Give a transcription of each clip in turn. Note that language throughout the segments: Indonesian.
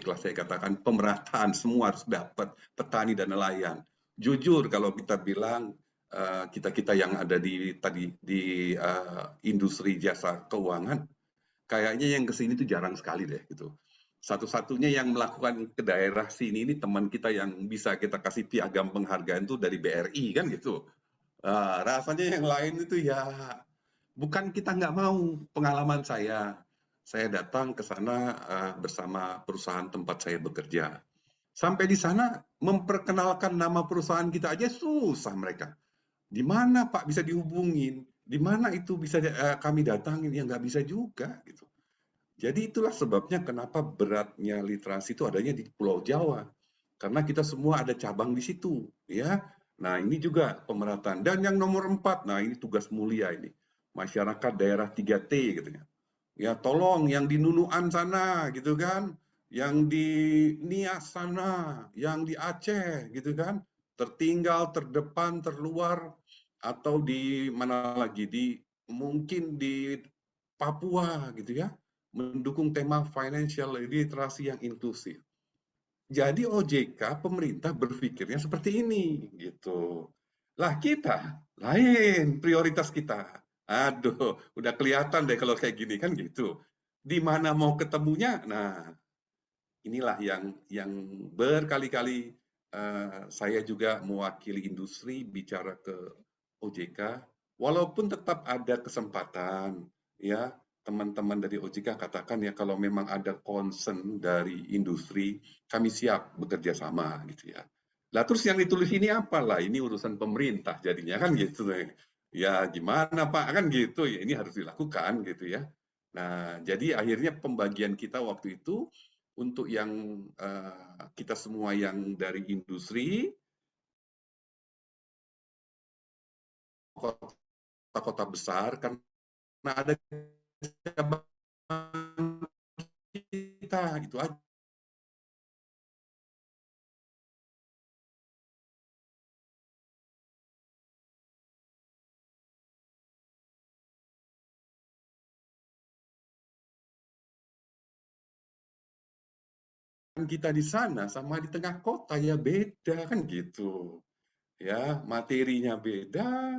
lah saya katakan, pemerataan semua harus dapat, petani dan nelayan. Jujur kalau kita bilang kita-kita yang ada di industri jasa keuangan, kayaknya yang kesini tuh jarang sekali deh gitu. Satu-satunya yang melakukan ke daerah sini ini teman kita yang bisa kita kasih piagam penghargaan tuh dari BRI kan gitu. Rasanya yang lain itu ya bukan kita nggak mau. Pengalaman saya datang ke sana bersama perusahaan tempat saya bekerja. Sampai di sana memperkenalkan nama perusahaan kita aja susah mereka. Di mana Pak bisa dihubungin? Di mana itu bisa kami datangin? Ya nggak bisa juga gitu. Jadi itulah sebabnya kenapa beratnya literasi itu adanya di Pulau Jawa. Karena kita semua ada cabang di situ, ya. Nah, ini juga pemerataan. Dan yang nomor 4, nah ini tugas mulia ini. Masyarakat daerah 3T gitu ya. Ya tolong yang di Nunuan sana gitu kan, yang di Nias sana, yang di Aceh gitu kan, tertinggal, terdepan, terluar, atau di mana lagi, mungkin di Papua gitu ya, mendukung tema financial literasi yang inklusif. Jadi OJK pemerintah berpikirnya seperti ini gitu. Lah kita lain prioritas kita. Aduh, udah kelihatan deh kalau kayak gini kan gitu. Di mana mau ketemunya? Nah, inilah yang berkali-kali saya juga mewakili industri bicara ke OJK, walaupun tetap ada kesempatan ya teman-teman dari OJK katakan ya kalau memang ada concern dari industri kami siap bekerja sama gitu ya. Lah terus yang ditulis ini apalah ini urusan pemerintah jadinya kan gitu ya gimana Pak kan gitu ya ini harus dilakukan gitu ya. Nah jadi akhirnya pembagian kita waktu itu untuk yang kita semua yang dari industri kota-kota besar karena ada cabang kita gitu aja. Kita di sana sama di tengah kota ya beda kan gitu. Ya, materinya beda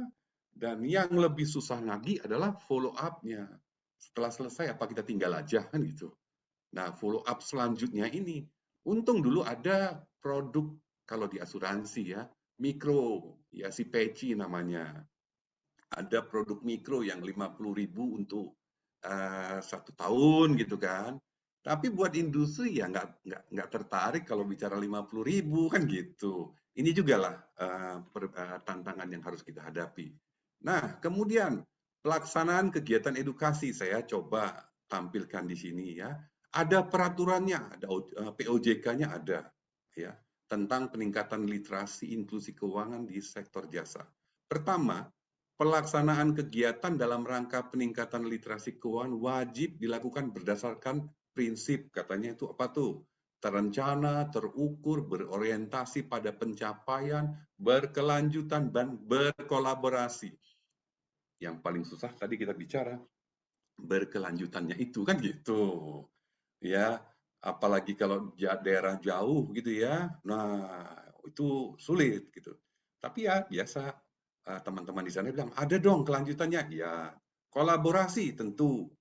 dan yang lebih susah lagi adalah follow up-nya. Setelah selesai apa kita tinggal aja kan gitu. Nah, follow up selanjutnya ini untung dulu ada produk kalau di asuransi ya, mikro, ya si peci namanya. Ada produk mikro yang 50.000 untuk 1 tahun gitu kan. Tapi buat industri ya nggak tertarik kalau bicara 50.000 kan gitu. Ini juga lah tantangan yang harus kita hadapi. Nah, kemudian pelaksanaan kegiatan edukasi saya coba tampilkan di sini ya. Ada peraturannya, ada POJK-nya ada ya tentang peningkatan literasi inklusi keuangan di sektor jasa. Pertama, pelaksanaan kegiatan dalam rangka peningkatan literasi keuangan wajib dilakukan berdasarkan prinsip, katanya itu apa tuh? Terencana, terukur, berorientasi pada pencapaian, berkelanjutan, dan berkolaborasi. Yang paling susah tadi kita bicara, berkelanjutannya itu kan gitu. Ya, apalagi kalau daerah jauh gitu ya, nah itu sulit gitu. Tapi ya biasa teman-teman di sana bilang ada dong kelanjutannya. Ya, kolaborasi tentu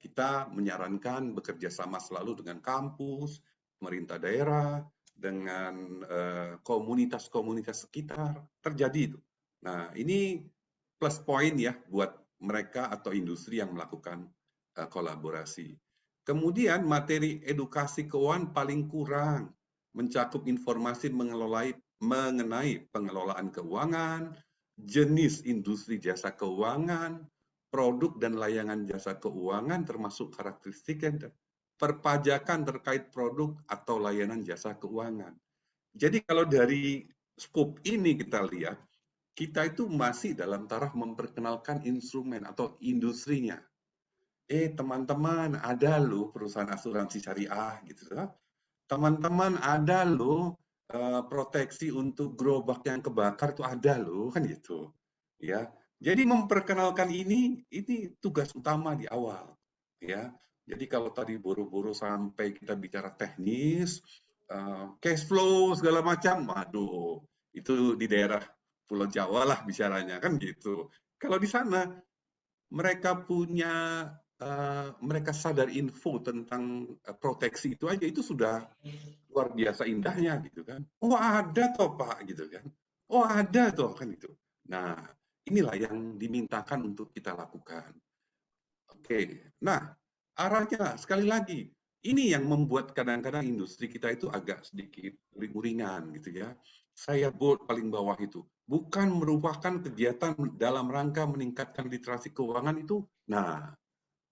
kita menyarankan bekerja sama selalu dengan kampus, pemerintah daerah, dengan komunitas-komunitas sekitar terjadi itu. Nah, ini plus point ya buat mereka atau industri yang melakukan kolaborasi. Kemudian materi edukasi keuangan paling kurang mencakup informasi mengenai pengelolaan keuangan, jenis industri jasa keuangan, produk dan layanan jasa keuangan termasuk karakteristik dan perpajakan terkait produk atau layanan jasa keuangan. Jadi kalau dari scope ini kita lihat, kita itu masih dalam taraf memperkenalkan instrumen atau industrinya. Teman-teman ada loh perusahaan asuransi syariah gitu. Teman-teman ada loh proteksi untuk gerobak yang kebakar itu ada loh kan gitu. Ya. Jadi memperkenalkan ini tugas utama di awal. Ya. Jadi kalau tadi buru-buru sampai kita bicara teknis, cash flow segala macam, waduh, itu di daerah Pulau Jawa lah bicaranya kan gitu. Kalau di sana mereka punya mereka sadar info tentang proteksi itu aja itu sudah luar biasa indahnya gitu kan. Oh ada toh Pak gitu kan. Oh ada toh kan itu. Nah inilah yang dimintakan untuk kita lakukan. Oke, nah arahnya sekali lagi, ini yang membuat kadang-kadang industri kita itu agak sedikit uring-uringan gitu ya. Saya bold paling bawah itu, bukan merupakan kegiatan dalam rangka meningkatkan literasi keuangan itu. Nah,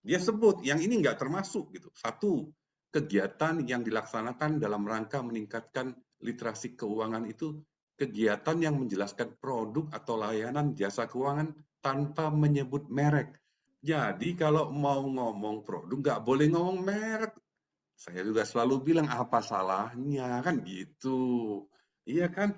dia sebut yang ini nggak termasuk gitu. Satu, kegiatan yang dilaksanakan dalam rangka meningkatkan literasi keuangan itu kegiatan yang menjelaskan produk atau layanan jasa keuangan tanpa menyebut merek. Jadi kalau mau ngomong produk nggak boleh ngomong merek. Saya juga selalu bilang apa salahnya kan gitu. Iya kan?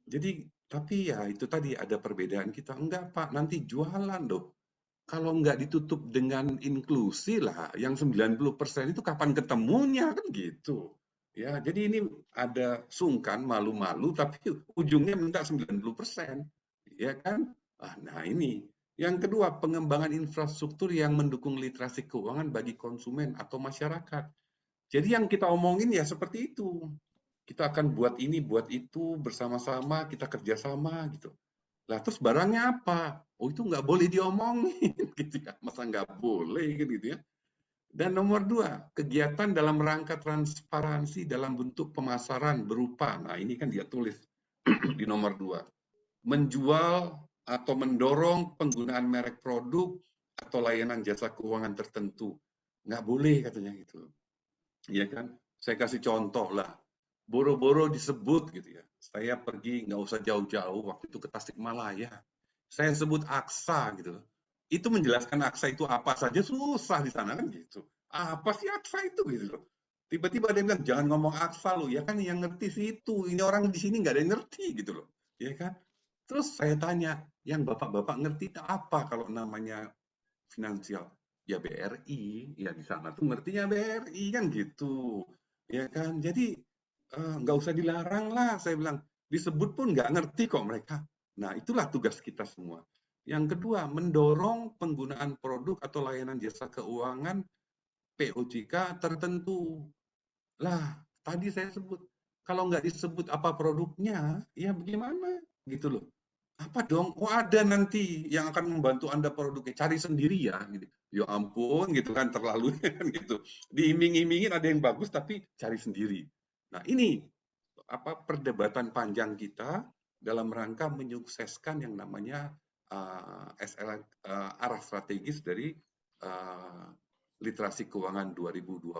Jadi tapi ya itu tadi ada perbedaan kita. Enggak Pak, nanti jualan loh. Kalau nggak ditutup dengan inklusi lah, yang 90% itu kapan ketemunya kan gitu. Ya, jadi ini ada sungkan, malu-malu, tapi ujungnya minta 90%. Ya kan? Nah ini. Yang kedua, pengembangan infrastruktur yang mendukung literasi keuangan bagi konsumen atau masyarakat. Jadi yang kita omongin ya seperti itu. Kita akan buat ini, buat itu, bersama-sama, kita kerjasama gitu. Lah terus barangnya apa? Oh itu nggak boleh diomongin gitu ya. Masa nggak boleh kan gitu ya. Dan nomor dua, kegiatan dalam rangka transparansi dalam bentuk pemasaran berupa, nah ini kan dia tulis di nomor dua, menjual atau mendorong penggunaan merek produk atau layanan jasa keuangan tertentu. Nggak boleh katanya gitu. Iya kan? Saya kasih contoh lah. Boro-boro disebut gitu ya. Saya pergi nggak usah jauh-jauh waktu itu ke Tasikmalaya. Saya sebut Aksa gitu. Itu menjelaskan Aksa itu apa saja susah di sana kan gitu. Apa sih Aksa itu gitu loh. Tiba-tiba dia bilang jangan ngomong Aksa lo ya kan yang ngerti sih itu. Ini orang di sini nggak ada yang ngerti gitu loh. Ya kan? Terus saya tanya, yang bapak-bapak ngerti itu apa kalau namanya finansial? Ya BRI, ya di sana tuh ngertinya BRI kan gitu. Ya kan? Jadi nggak usah dilarang lah, saya bilang. Disebut pun nggak ngerti kok mereka. Nah, itulah tugas kita semua. Yang kedua, mendorong penggunaan produk atau layanan jasa keuangan POJK tertentu. Lah, tadi saya sebut, kalau nggak disebut apa produknya, ya bagaimana? Gitu loh. Apa dong? Oh ada nanti yang akan membantu Anda produknya. Cari sendiri ya. Gitu. Ya ampun gitu kan terlalu kan gitu. Diiming-imingin ada yang bagus tapi cari sendiri. Nah ini apa perdebatan panjang kita dalam rangka menyukseskan yang namanya arah strategis dari uh, literasi keuangan 2021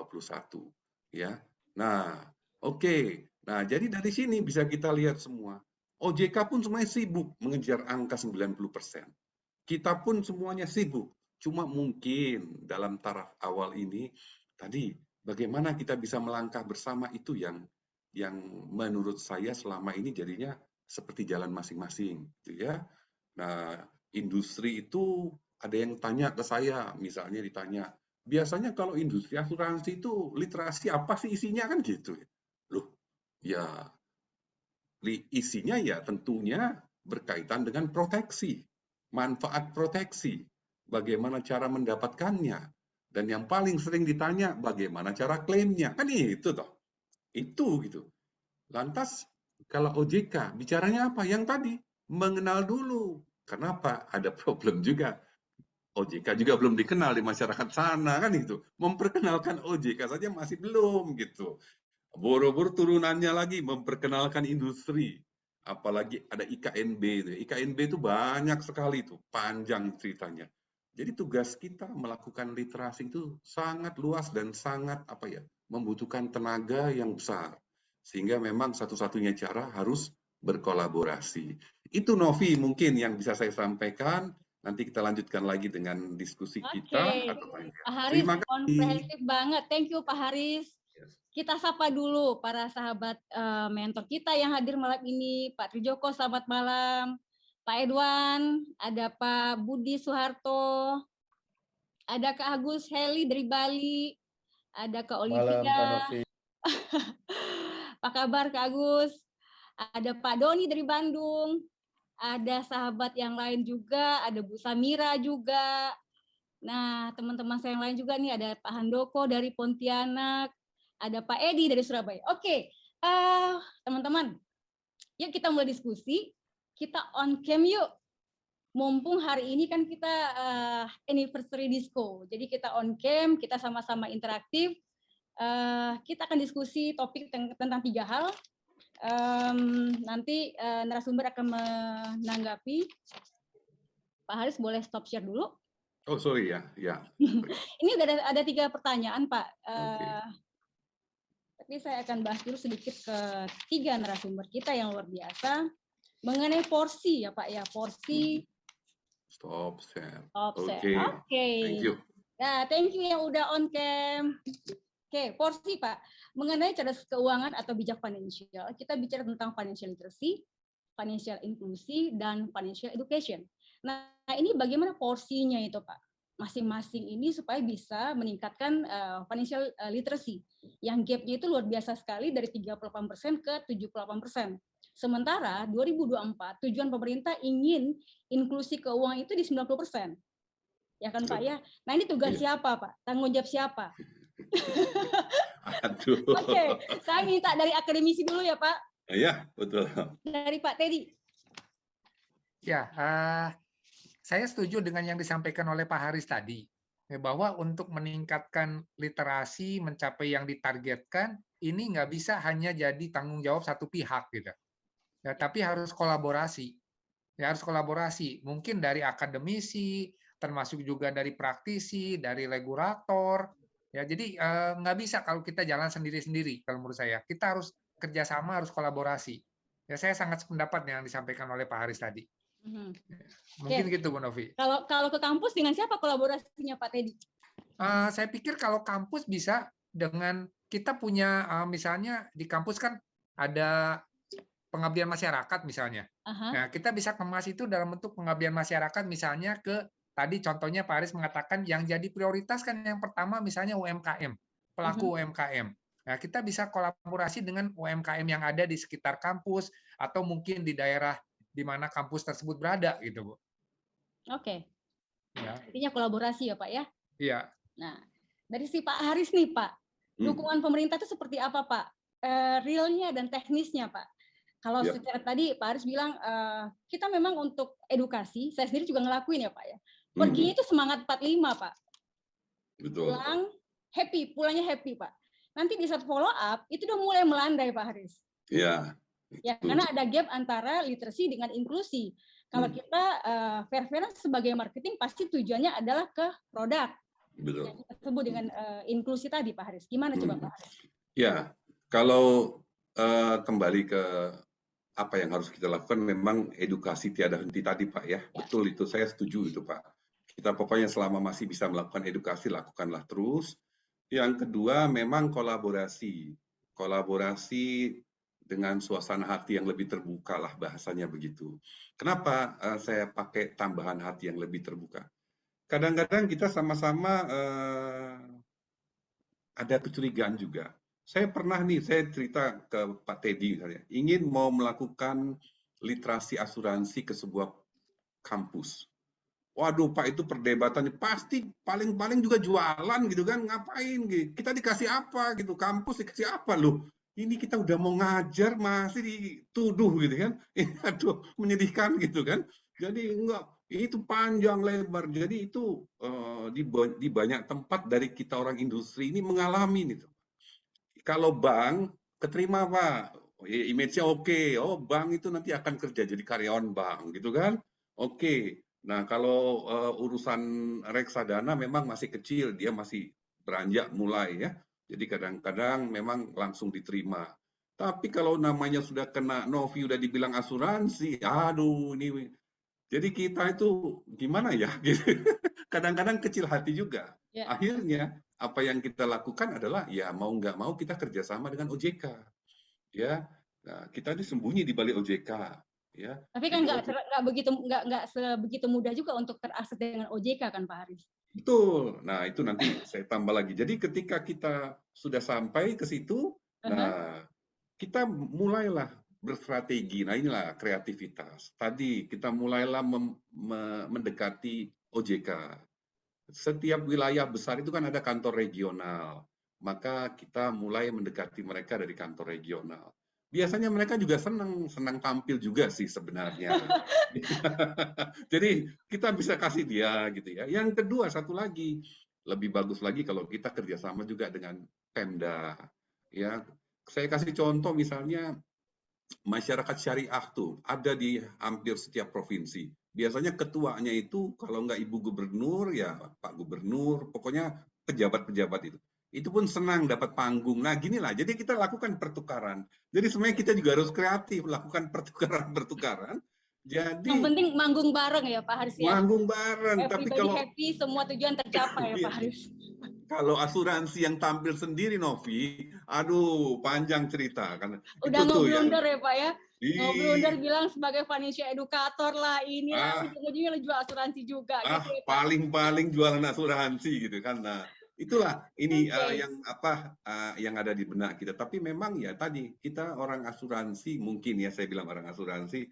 ya. Nah, oke. Nah, jadi dari sini bisa kita lihat semua. OJK pun semuanya sibuk mengejar angka 90%. Kita pun semuanya sibuk. Cuma mungkin dalam taraf awal ini tadi bagaimana kita bisa melangkah bersama itu yang menurut saya selama ini jadinya seperti jalan masing-masing gitu ya. Nah, industri itu ada yang tanya ke saya, misalnya ditanya, biasanya kalau industri asuransi itu literasi apa sih isinya kan gitu. Loh, ya isinya ya tentunya berkaitan dengan proteksi, manfaat proteksi, bagaimana cara mendapatkannya, dan yang paling sering ditanya bagaimana cara klaimnya, kan itu toh, itu gitu. Lantas kalau OJK bicaranya apa? Yang tadi mengenal dulu. Kenapa? Ada problem juga. OJK juga belum dikenal di masyarakat sana kan itu. Memperkenalkan OJK saja masih belum gitu. Boro-boro turunannya lagi memperkenalkan industri. Apalagi ada IKNB itu. IKNB itu banyak sekali itu, panjang ceritanya. Jadi tugas kita melakukan literasi itu sangat luas dan sangat apa ya, membutuhkan tenaga yang besar. Sehingga memang satu-satunya cara harus berkolaborasi. Itu Novi mungkin yang bisa saya sampaikan. Nanti kita lanjutkan lagi dengan diskusi kita Oke, atau tanya. Pak Haris Terima kasih. komprehensif banget. Thank you Pak Haris. Kita sapa dulu para sahabat mentor kita yang hadir malam ini. Pak Trijoko, selamat malam. Pak Edwan, ada Pak Budi Soeharto. Ada Kak Agus Heli dari Bali, ada Kak Malam, Kak Olivia. Novi. Apa kabar Kak Agus? Ada Pak Doni dari Bandung, ada sahabat yang lain juga, ada Bu Samira juga. Nah, teman-teman saya yang lain juga nih, ada Pak Handoko dari Pontianak, ada Pak Edi dari Surabaya. Oke, teman-teman, yuk kita mulai diskusi. Kita on cam yuk. Mumpung hari ini kan kita anniversary disco, jadi kita on cam, kita sama-sama interaktif. Kita akan diskusi topik tentang 3 hal. Nanti narasumber akan menanggapi. Pak Haris boleh stop share dulu. Oh sorry ya, ya. Ini ada 3 pertanyaan Pak. Okay. Tapi saya akan bahas dulu sedikit ke 3 narasumber kita yang luar biasa mengenai porsi ya Pak ya, porsi. Stop share. Oke. Thank you. Ya, thank you yang udah on cam. Oke, porsi Pak. Mengenai cerdas keuangan atau bijak finansial, kita bicara tentang financial literacy, financial inclusion, dan financial education. Nah, ini bagaimana porsinya itu Pak? Masing-masing ini supaya bisa meningkatkan financial literacy. Yang gap-nya itu luar biasa sekali dari 38% ke 78%. Sementara 2024 tujuan pemerintah ingin inklusi keuangan itu di 90%. Ya kan Pak ya? Nah ini tugas siapa Pak? Tanggung jawab siapa? Aduh. Oke, saya minta dari akademisi dulu ya Pak. Iya, betul. Dari Pak Teddy. Ya, saya setuju dengan yang disampaikan oleh Pak Haris tadi, bahwa untuk meningkatkan literasi, mencapai yang ditargetkan, ini nggak bisa hanya jadi tanggung jawab satu pihak gitu. Ya, tapi harus kolaborasi. Ya, harus kolaborasi. Mungkin dari akademisi, termasuk juga dari praktisi, dari regulator. Ya, jadi nggak bisa kalau kita jalan sendiri-sendiri. Kalau menurut saya, kita harus kerjasama, harus kolaborasi. Ya, saya sangat sependapat yang disampaikan oleh Pak Haris tadi. Mungkin gitu, Bu Novi. Kalau ke kampus dengan siapa kolaborasinya Pak Teddy? Saya pikir kalau kampus bisa dengan kita punya misalnya di kampus kan ada pengabdian masyarakat misalnya. Nah, kita bisa kemas itu dalam bentuk pengabdian masyarakat misalnya ke tadi contohnya Pak Haris mengatakan yang jadi prioritas kan yang pertama misalnya UMKM, pelaku UMKM. Nah, kita bisa kolaborasi dengan UMKM yang ada di sekitar kampus atau mungkin di daerah di mana kampus tersebut berada gitu, Bu. Oke. Ya. Artinya kolaborasi ya, Pak ya? Iya. Nah, dari si Pak Haris nih, Pak. Dukungan pemerintah itu seperti apa, Pak? Realnya dan teknisnya, Pak. Kalau secara tadi Pak Haris bilang kita memang untuk edukasi, saya sendiri juga ngelakuin ya, Pak ya. Perginya itu semangat 45, Pak. Betul. Pulangnya happy, Pak. Nanti di saat follow up itu udah mulai melandai, Pak Haris. Iya. Ya, karena ada gap antara literasi dengan inklusi. Kalau kita fair-fairan sebagai marketing pasti tujuannya adalah ke produk. Betul. Yang kita sebut dengan inklusi tadi, Pak Haris. Gimana coba, Pak Haris? Ya, kalau kembali ke apa yang harus kita lakukan, memang edukasi tiada henti tadi, Pak ya. Betul itu, saya setuju itu, Pak. Kita pokoknya selama masih bisa melakukan edukasi, lakukanlah terus. Yang kedua, memang kolaborasi. Kolaborasi dengan suasana hati yang lebih terbuka lah bahasanya begitu. Kenapa saya pakai tambahan hati yang lebih terbuka? Kadang-kadang kita sama-sama ada kecurigaan juga. Saya pernah nih, saya cerita ke Pak Teddy misalnya, ingin mau melakukan literasi asuransi ke sebuah kampus. Waduh Pak, itu perdebatan pasti paling-paling juga jualan gitu kan, ngapain gitu. Kita dikasih apa gitu, kampus dikasih apa loh. Ini kita udah mau ngajar masih dituduh gitu kan. Aduh, menyedihkan gitu kan. Jadi enggak, itu panjang lebar. Jadi itu di banyak tempat dari kita orang industri ini mengalami itu. Kalau bank keterima Pak, image-nya oke. Oh bank itu nanti akan kerja jadi karyawan bank gitu kan. Oke. Nah kalau urusan reksadana memang masih kecil, dia masih beranjak mulai ya. Jadi kadang-kadang memang langsung diterima. Tapi kalau namanya sudah kena Novi udah dibilang asuransi, aduh ini. Jadi kita itu gimana ya? Kadang-kadang kecil hati juga. Akhirnya apa yang kita lakukan adalah ya mau nggak mau kita kerjasama dengan OJK. Ya, nah, kita disembunyi di balik OJK. Ya. Tapi kan nggak sebegitu mudah juga untuk terakses dengan OJK kan Pak Haris. Betul. Nah, itu nanti saya tambah lagi. Jadi ketika kita sudah sampai ke situ, nah kita mulailah berstrategi. Nah, inilah kreativitas. Tadi kita mulailah mendekati OJK. Setiap wilayah besar itu kan ada kantor regional. Maka kita mulai mendekati mereka dari kantor regional. Biasanya mereka juga senang tampil juga sih sebenarnya. Jadi kita bisa kasih dia gitu ya. Yang kedua satu lagi, lebih bagus lagi kalau kita kerjasama juga dengan Pemda. Ya, saya kasih contoh misalnya masyarakat syariah tuh ada di hampir setiap provinsi. Biasanya ketuanya itu kalau nggak Ibu Gubernur ya Pak Gubernur, pokoknya pejabat-pejabat itu. Itu pun senang dapat panggung. Nah ginilah, jadi kita lakukan pertukaran. Jadi sebenarnya kita juga harus kreatif lakukan pertukaran-pertukaran. Yang Jadi penting manggung bareng ya Pak Haris ya. manggung bareng. Tapi Everybody kalau happy, semua tujuan tercapai ya Pak Haris. kalau asuransi yang tampil sendiri Novi, aduh panjang cerita kan. Udah Itu tuh yang ngeblunder ya Pak ya. Ngeblunder ih, bilang sebagai financial educator lah, inilah ah ujung-ujungnya lo jual asuransi juga gitu ya Pak. paling-paling jualan asuransi gitu kan. Nah, itulah ini Oke. yang yang ada di benak kita. Tapi memang ya tadi kita orang asuransi mungkin ya saya bilang orang asuransi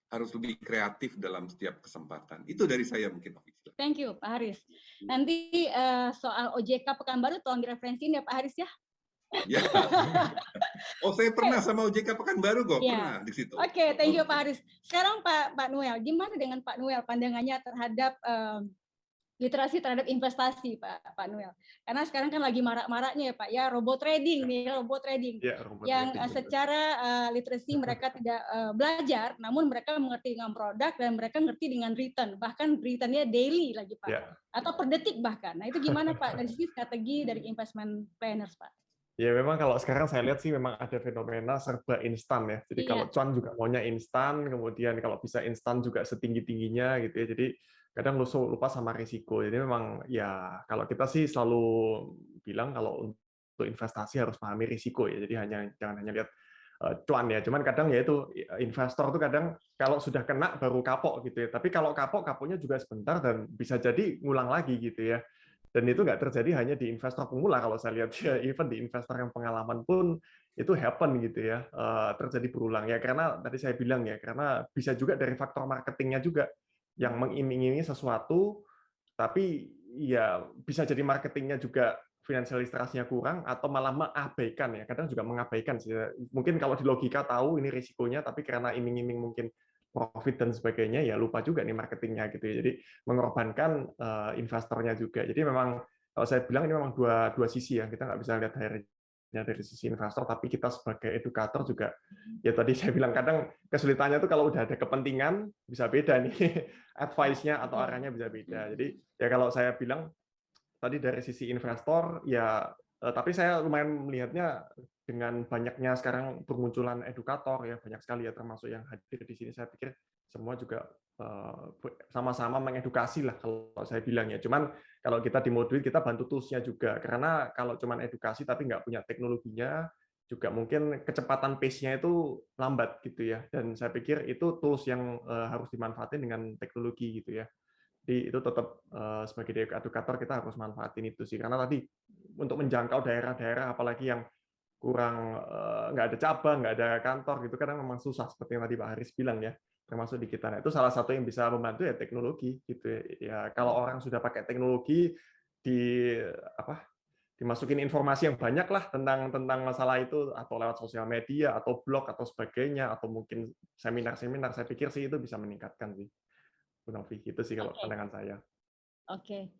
harus lebih kreatif dalam setiap kesempatan. Itu dari saya mungkin. Thank you Pak Haris. Nanti soal OJK Pekanbaru tolong direferensiin ya Pak Haris ya. Ya. Oh, saya pernah sama OJK Pekanbaru kok, Ya. pernah di situ. Oke, thank you Pak Haris. Sekarang Pak Noel, gimana dengan Pak Noel pandangannya terhadap literasi terhadap investasi Pak Noel? Karena sekarang kan lagi marak-maraknya ya Pak ya robot trading nih, robot trading. Ya, robot yang trading, secara literasi mereka tidak belajar, namun mereka mengerti dengan produk dan mereka ngerti dengan return, bahkan returnnya daily lagi Pak, ya. atau per detik bahkan. Nah itu gimana Pak dari sisi strategi dari investment planners Pak? Ya memang kalau sekarang saya lihat sih memang ada fenomena serba instan ya. Jadi Iya. kalau cuan juga maunya instan, kemudian kalau bisa instan juga setinggi-tingginya gitu ya. Jadi kadang lupa sama risiko. Jadi memang ya kalau kita sih selalu bilang kalau untuk investasi harus pahami risiko ya. Jadi jangan hanya lihat cuan ya. Cuman kadang ya itu investor tuh kadang kalau sudah kena baru kapok gitu ya. Tapi kalau kapoknya juga sebentar dan bisa jadi ngulang lagi gitu ya. Dan itu nggak terjadi hanya di investor pemula, kalau saya lihat ya, even di investor yang pengalaman pun itu happen gitu ya, terjadi berulang ya, karena tadi saya bilang ya, karena bisa juga dari faktor marketingnya juga yang mengiming-imingi sesuatu, tapi ya bisa jadi marketingnya juga financial literasinya kurang atau malah mengabaikan ya, kadang juga mengabaikan sih. Mungkin kalau di logika tahu ini risikonya, tapi karena iming-iming mungkin profit dan sebagainya ya lupa juga nih marketingnya gitu ya. Jadi mengorbankan investornya juga. Jadi memang kalau saya bilang ini memang dua sisi ya. Kita nggak bisa lihat dari sisi investor, tapi kita sebagai edukator juga ya tadi saya bilang kadang kesulitannya tuh kalau udah ada kepentingan bisa beda nih advice-nya atau arahnya bisa beda. Jadi ya kalau saya bilang tadi dari sisi investor ya tapi saya lumayan melihatnya dengan banyaknya sekarang bermunculan edukator ya banyak sekali ya termasuk yang hadir di sini saya pikir semua juga sama-sama mengedukasi lah kalau saya bilang ya. Cuman kalau kita di Moduit kita bantu toolsnya juga karena kalau cuman edukasi tapi nggak punya teknologinya juga mungkin kecepatan pace-nya itu lambat gitu ya. Dan saya pikir itu tools yang harus dimanfaatin dengan teknologi gitu ya. Jadi itu tetap sebagai edukator kita harus manfaatin itu sih karena tadi untuk menjangkau daerah-daerah apalagi yang kurang nggak ada cabang, nggak ada kantor gitu kadang memang susah seperti yang tadi Pak Haris bilang ya termasuk di kita. Nah, itu salah satu yang bisa membantu ya teknologi gitu ya. Kalau orang sudah pakai teknologi di dimasukin informasi yang banyak lah tentang masalah itu atau lewat sosial media atau blog atau sebagainya atau mungkin seminar-seminar saya pikir sih itu bisa meningkatkan sih. Bu Novi, itu sih kalau pandangan saya. Oke.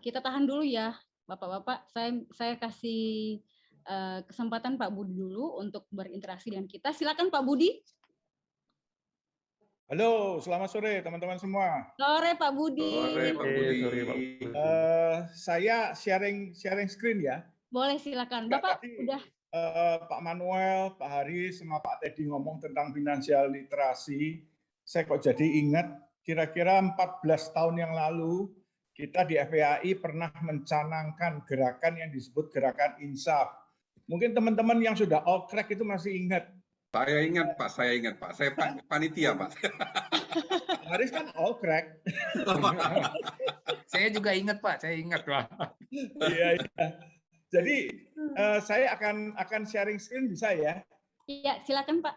Kita tahan dulu ya, Bapak-bapak. Saya kasih kesempatan Pak Budi dulu untuk berinteraksi dengan kita. Silakan Pak Budi. Halo, selamat sore teman-teman semua. Sore Pak Budi. Sore Pak Budi. Sorry, Pak Budi. Saya sharing screen ya. Boleh silakan. Bapak tadi, udah. Pak Manuel, Pak Haris, sama Pak Teddy ngomong tentang finansial literasi. Saya kok jadi ingat kira-kira 14 tahun yang lalu kita di FPAI pernah mencanangkan gerakan yang disebut gerakan insaf. Mungkin teman-teman yang sudah all crack itu masih ingat. Saya ingat Pak, saya panitia Pak. Haris kan all crack. Saya juga ingat Pak, saya ingat Pak. Iya, iya. Jadi saya akan sharing screen bisa ya? Iya, silakan Pak.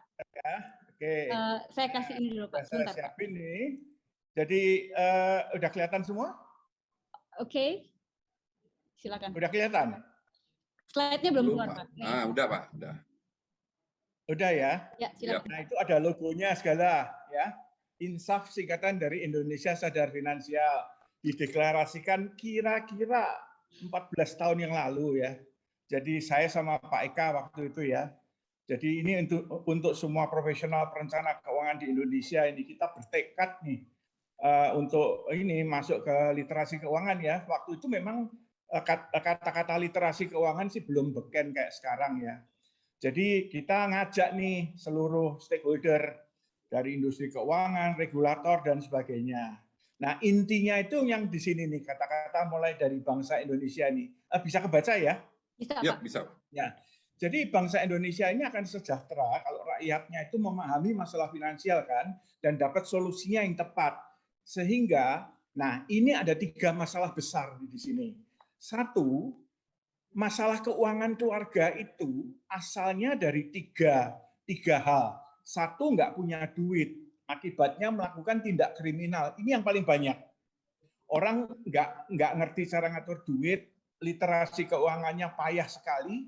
Oke. Saya kasih ini dulu Pak. Saya Sebentar, Pak. siapin nih. Jadi udah kelihatan semua? Oke. Silakan. Udah kelihatan? Slide-nya belum keluar, Pak. Pak. Nih. Ah, udah Pak, udah. Udah ya? Ya, silakan. Nah, itu ada logonya segala ya. Insaf singkatan dari Indonesia Sadar Finansial. Dideklarasikan kira-kira 14 tahun yang lalu ya. Jadi saya sama Pak Eka waktu itu ya. Jadi ini untuk semua profesional perencana keuangan di Indonesia ini kita bertekad nih untuk ini masuk ke literasi keuangan ya. Waktu itu memang kata-kata literasi keuangan sih belum beken kayak sekarang ya. Jadi kita ngajak nih seluruh stakeholder dari industri keuangan, regulator dan sebagainya. Nah intinya itu yang di sini nih kata-kata mulai dari bangsa Indonesia ini bisa kebaca ya? Bisa Ya, Pak. bisa. Ya. Jadi bangsa Indonesia ini akan sejahtera kalau rakyatnya itu memahami masalah finansial kan dan dapat solusinya yang tepat. Sehingga, nah ini ada 3 masalah besar di sini. 1, masalah keuangan keluarga itu asalnya dari tiga hal. 1, nggak punya duit, akibatnya melakukan tindak kriminal. Ini yang paling banyak. Orang nggak ngerti cara ngatur duit, literasi keuangannya payah sekali,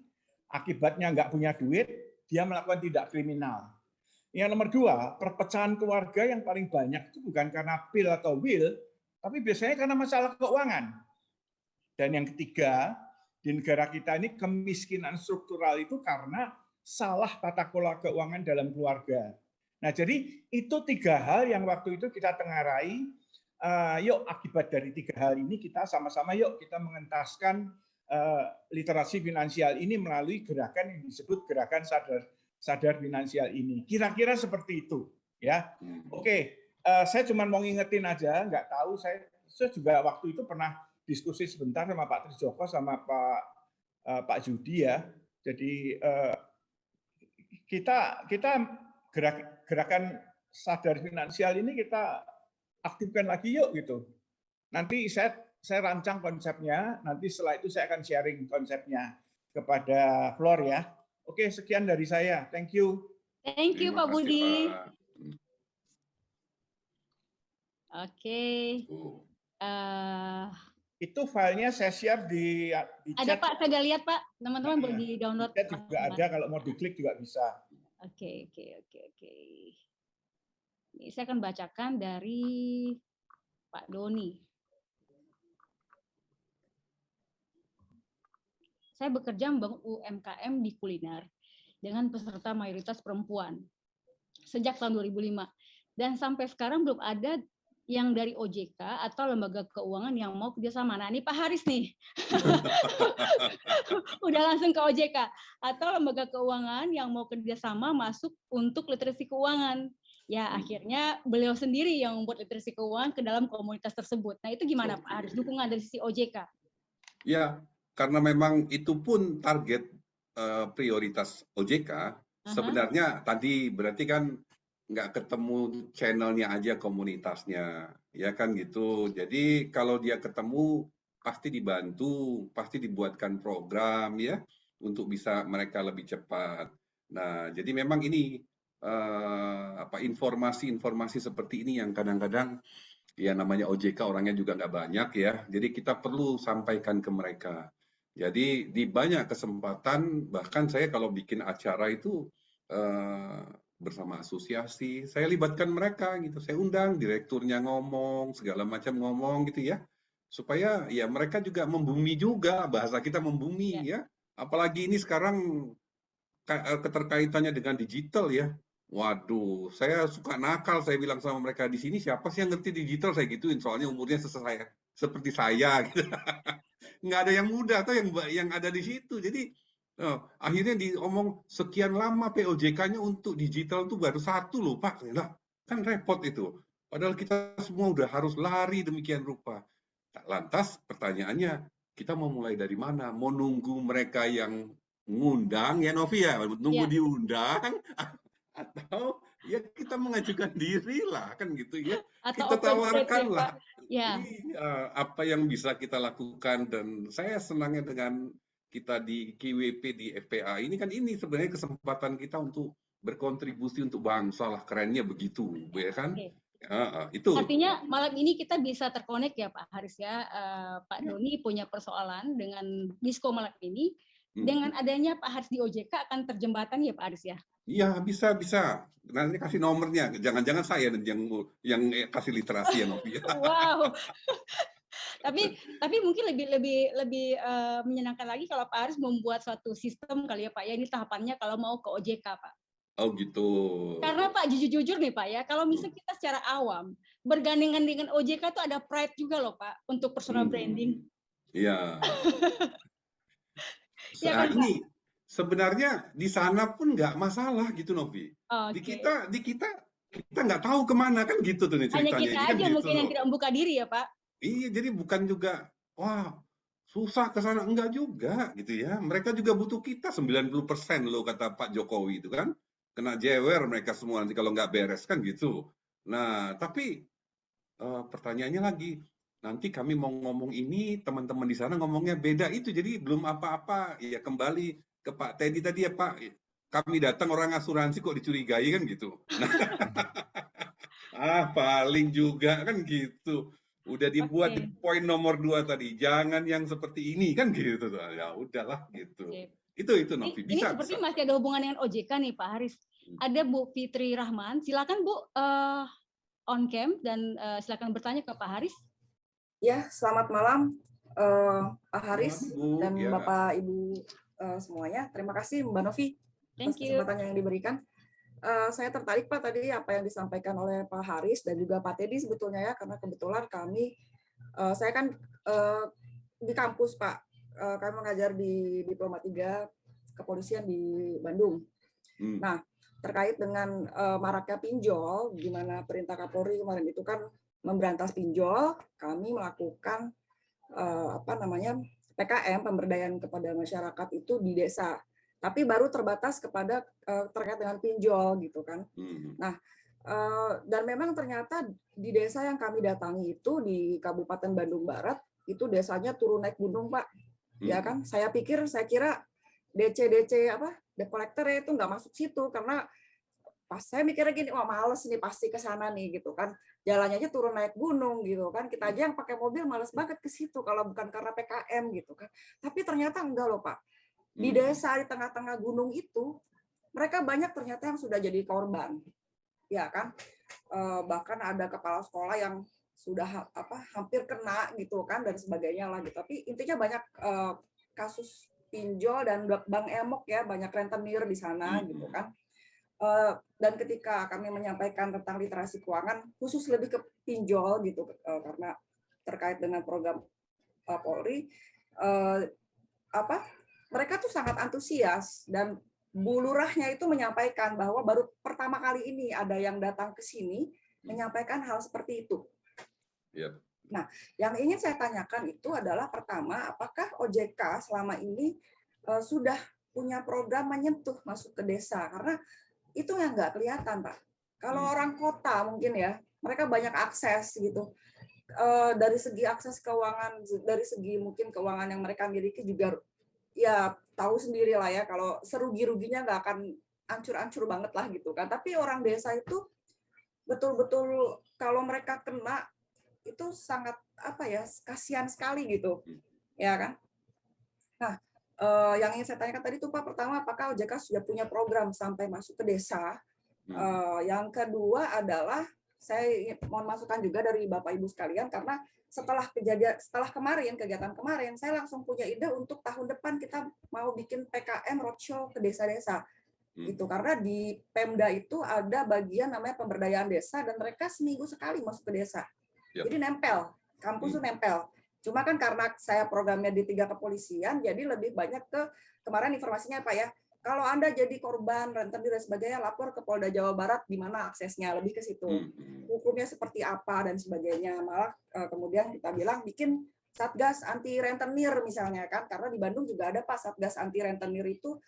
akibatnya nggak punya duit, dia melakukan tindak kriminal. Yang nomor 2, perpecahan keluarga yang paling banyak itu bukan karena pil atau will, tapi biasanya karena masalah keuangan. Dan yang ketiga, di negara kita ini kemiskinan struktural itu karena salah tata kelola keuangan dalam keluarga. Nah, jadi itu 3 hal yang waktu itu kita tengarai. Yuk akibat dari 3 hal ini kita sama-sama yuk kita mengentaskan literasi finansial ini melalui gerakan yang disebut gerakan sadar finansial ini. Kira-kira seperti itu, ya. Oke, saya cuma mau ngingetin aja, nggak tahu saya juga waktu itu pernah diskusi sebentar sama Pak Trijoko sama Pak Judi ya. Jadi kita gerakan sadar finansial ini kita aktifkan lagi yuk gitu. Nanti saya rancang konsepnya, nanti setelah itu saya akan sharing konsepnya kepada Flor ya. Oke, sekian dari saya. Thank you. Thank you Terima Pak kasih, Budi. Pak. Oke. Itu filenya saya share di Ada chat. Pak, saya udah lihat Pak. Teman-teman boleh di-download. Chat juga ada, kalau mau diklik juga bisa. Oke. Ini saya akan bacakan dari Pak Doni. Saya bekerja membangun UMKM di kuliner dengan peserta mayoritas perempuan sejak tahun 2005. Dan sampai sekarang belum ada yang dari OJK atau lembaga keuangan yang mau kerjasama. Nah, ini Pak Haris nih. Udah langsung ke OJK. Atau lembaga keuangan yang mau kerjasama masuk untuk literasi keuangan. Ya, akhirnya beliau sendiri yang membuat literasi keuangan ke dalam komunitas tersebut. Nah, itu gimana Pak Haris? Dukungan dari sisi OJK? Ya, karena memang itu pun target prioritas OJK. Sebenarnya tadi berarti kan nggak ketemu channelnya aja komunitasnya, ya kan gitu. Jadi kalau dia ketemu pasti dibantu, pasti dibuatkan program ya untuk bisa mereka lebih cepat. Nah, jadi memang ini informasi-informasi seperti ini yang kadang-kadang ya namanya OJK orangnya juga nggak banyak ya. Jadi kita perlu sampaikan ke mereka. Jadi di banyak kesempatan bahkan saya kalau bikin acara itu bersama asosiasi, saya libatkan mereka gitu, saya undang direkturnya ngomong, segala macam ngomong gitu ya, supaya ya mereka juga membumi juga, bahasa kita membumi ya, apalagi ini sekarang keterkaitannya dengan digital ya, waduh, saya suka nakal, saya bilang sama mereka di sini siapa sih yang ngerti digital, saya gituin, soalnya umurnya seperti saya, gitu. Nggak ada yang muda atau yang ada di situ, jadi akhirnya diomong sekian lama POJK-nya untuk digital tuh baru 1 loh Pak. Nah, kan repot itu. Padahal kita semua udah harus lari demikian rupa. Lantas pertanyaannya, kita mau mulai dari mana? Mau nunggu mereka yang ngundang ya Novi ya? Nunggu diundang? Atau ya kita mengajukan diri lah, kan gitu ya. Atau Kita open state ya, tawarkan Pak? lah Ya. apa yang bisa kita lakukan. Dan saya senangnya dengan kita di KWP di FPA ini kan, ini sebenarnya kesempatan kita untuk berkontribusi untuk bangsa lah, kerennya begitu, ya kan? Oke. Itu. Artinya malam ini kita bisa terkonek ya Pak Haris ya. Pak Ya. Doni punya persoalan dengan Disko malam ini. Dengan adanya Pak Haris di OJK akan terjembatan ya Pak Haris ya? Iya, bisa. Nanti kasih nomornya. Jangan-jangan saya yang kasih literasi ya, Novi. Wow. tapi mungkin lebih menyenangkan lagi kalau Pak Haris membuat suatu sistem kali ya Pak ya. Ini tahapannya kalau mau ke OJK Pak. Oh gitu. Karena Pak jujur nih Pak ya, kalau misalnya kita secara awam bergandengan dengan OJK itu ada pride juga loh Pak untuk personal branding. Iya. Ya Nah, kan, Pak? ini sebenarnya di sana pun nggak masalah gitu, Novi. Di Oke. kita nggak tahu kemana, kan gitu tuh nih Hanya ceritanya. kita Ini kan aja gitu mungkin yang loh. tidak membuka diri ya Pak. Iya, jadi bukan juga wah susah ke sana, enggak juga gitu ya. Mereka juga butuh kita 90% loh, kata Pak Jokowi itu kan. Kena jewer mereka semua nanti kalau nggak beres, kan gitu. Nah, tapi pertanyaannya lagi, nanti kami mau ngomong ini, teman-teman di sana ngomongnya beda itu, jadi belum apa-apa. Ya kembali ke Pak Teddy tadi ya Pak, kami datang orang asuransi kok dicurigai, kan gitu. Nah, paling juga kan gitu. Udah dibuat di poin nomor 2 tadi, jangan yang seperti ini, kan gitu. Ya udahlah gitu. Oke. Itu Novi, Ini bisa. seperti masih ada hubungan dengan OJK nih Pak Haris. Ada Bu Fitri Rahman, silakan Bu on cam dan silakan bertanya ke Pak Haris. Ya, selamat malam Pak Haris dan ya. Bapak Ibu semuanya. Terima kasih Mbak Novi atas kesempatan yang diberikan. Saya tertarik Pak tadi apa yang disampaikan oleh Pak Haris dan juga Pak Teddy sebetulnya ya, karena kebetulan saya kan di kampus Pak, kami mengajar di Diploma 3 Kepolisian di Bandung. Nah, terkait dengan maraknya pinjol, di mana perintah Kapolri kemarin itu kan memberantas pinjol, kami melakukan PKM, pemberdayaan kepada masyarakat itu di desa. Tapi baru terbatas kepada terkait dengan pinjol gitu kan. Nah, dan memang ternyata di desa yang kami datangi itu di Kabupaten Bandung Barat, itu desanya turun naik gunung Pak. Ya kan, saya kira DC debt collector itu nggak masuk situ, karena pas saya mikirnya gini, wah males nih pasti ke sana nih gitu kan, jalannya aja turun naik gunung gitu kan, kita aja yang pakai mobil males banget ke situ kalau bukan karena PKM gitu kan. Tapi ternyata enggak loh Pak, di desa di tengah-tengah gunung itu mereka banyak ternyata yang sudah jadi korban, ya kan. Bahkan ada kepala sekolah yang sudah hampir kena gitu kan dan sebagainya lah gitu. Tapi intinya banyak kasus pinjol dan bank emok ya, banyak rentenir di sana gitu kan. Dan ketika kami menyampaikan tentang literasi keuangan khusus lebih ke pinjol gitu, karena terkait dengan program Polri, mereka tuh sangat antusias, dan Bu Lurahnya itu menyampaikan bahwa baru pertama kali ini ada yang datang ke sini menyampaikan hal seperti itu. Yep. Nah, yang ingin saya tanyakan itu adalah pertama, apakah OJK selama ini sudah punya program menyentuh masuk ke desa? Karena itu yang nggak kelihatan, Pak. Kalau orang kota mungkin ya, mereka banyak akses gitu. Dari segi akses keuangan, dari segi mungkin keuangan yang mereka miliki juga ya tahu sendiri lah ya, kalau serugi-ruginya nggak akan ancur-ancur banget lah gitu kan. Tapi orang desa itu betul-betul kalau mereka kena itu sangat kasihan sekali gitu, ya kan. Nah, yang ingin saya tanyakan tadi tuh Pak, pertama apakah OJK sudah punya program sampai masuk ke desa? Yang kedua adalah saya mohon masukan juga dari Bapak Ibu sekalian, karena setelah kegiatan kemarin, saya langsung punya ide untuk tahun depan kita mau bikin PKM roadshow ke desa-desa. Gitu, karena di Pemda itu ada bagian namanya pemberdayaan desa dan mereka seminggu sekali masuk ke desa. Jadi nempel, kampus itu nempel. Cuma kan karena saya programnya di 3 kepolisian, jadi lebih banyak ke kemarin informasinya Pak ya. Kalau Anda jadi korban rentenir dan sebagainya, lapor ke Polda Jawa Barat di mana aksesnya, lebih ke situ. Hukumnya seperti apa dan sebagainya. Malah kemudian kita bilang bikin Satgas anti rentenir misalnya kan, karena di Bandung juga ada Pak Satgas anti rentenir itu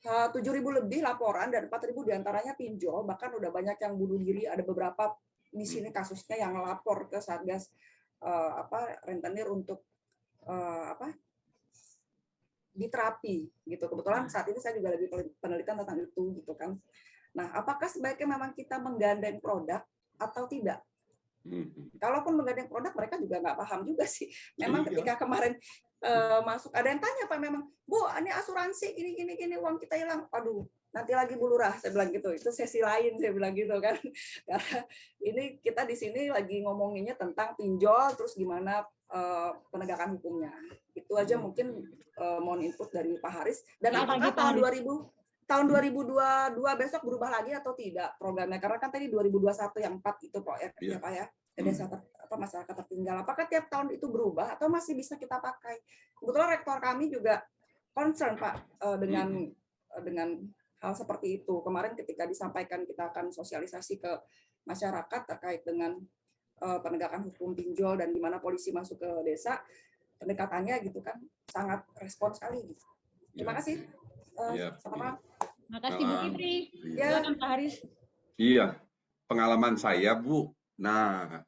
7.000 lebih laporan dan 4.000 diantaranya pinjol, bahkan udah banyak yang bunuh diri. Ada beberapa di sini kasusnya yang lapor ke Satgas rentenir untuk diterapi gitu. Kebetulan saat ini saya juga lagi penelitian tentang itu gitu kan. Nah, apakah sebaiknya memang kita menggandeng produk atau tidak? Kalaupun menggandeng produk, mereka juga nggak paham juga sih. Memang ketika kemarin masuk, ada yang tanya Pak, memang, Bu, ini asuransi, gini, uang kita hilang. Aduh, nanti lagi Bu Lurah, saya bilang gitu. Itu sesi lain, saya bilang gitu kan. Karena ini kita di sini lagi ngomonginnya tentang pinjol, terus gimana penegakan hukumnya. Itu aja mungkin mohon input dari Pak Haris. Dan apakah tahun 2022 besok berubah lagi atau tidak programnya? Karena kan tadi 2021 yang 4 itu Pak ya Pak ya. Desa masyarakat tertinggal. Apakah tiap tahun itu berubah atau masih bisa kita pakai? Kebetulan rektor kami juga concern Pak dengan hal seperti itu. Kemarin ketika disampaikan kita akan sosialisasi ke masyarakat terkait dengan penegakan hukum pinjol dan di mana polisi masuk ke desa, pendekatannya gitu kan sangat respons sekali gitu. Terima kasih. Selamat malam. Terima kasih Bu Fitri. Ya, Pak Haris. Iya, pengalaman saya Bu. Nah,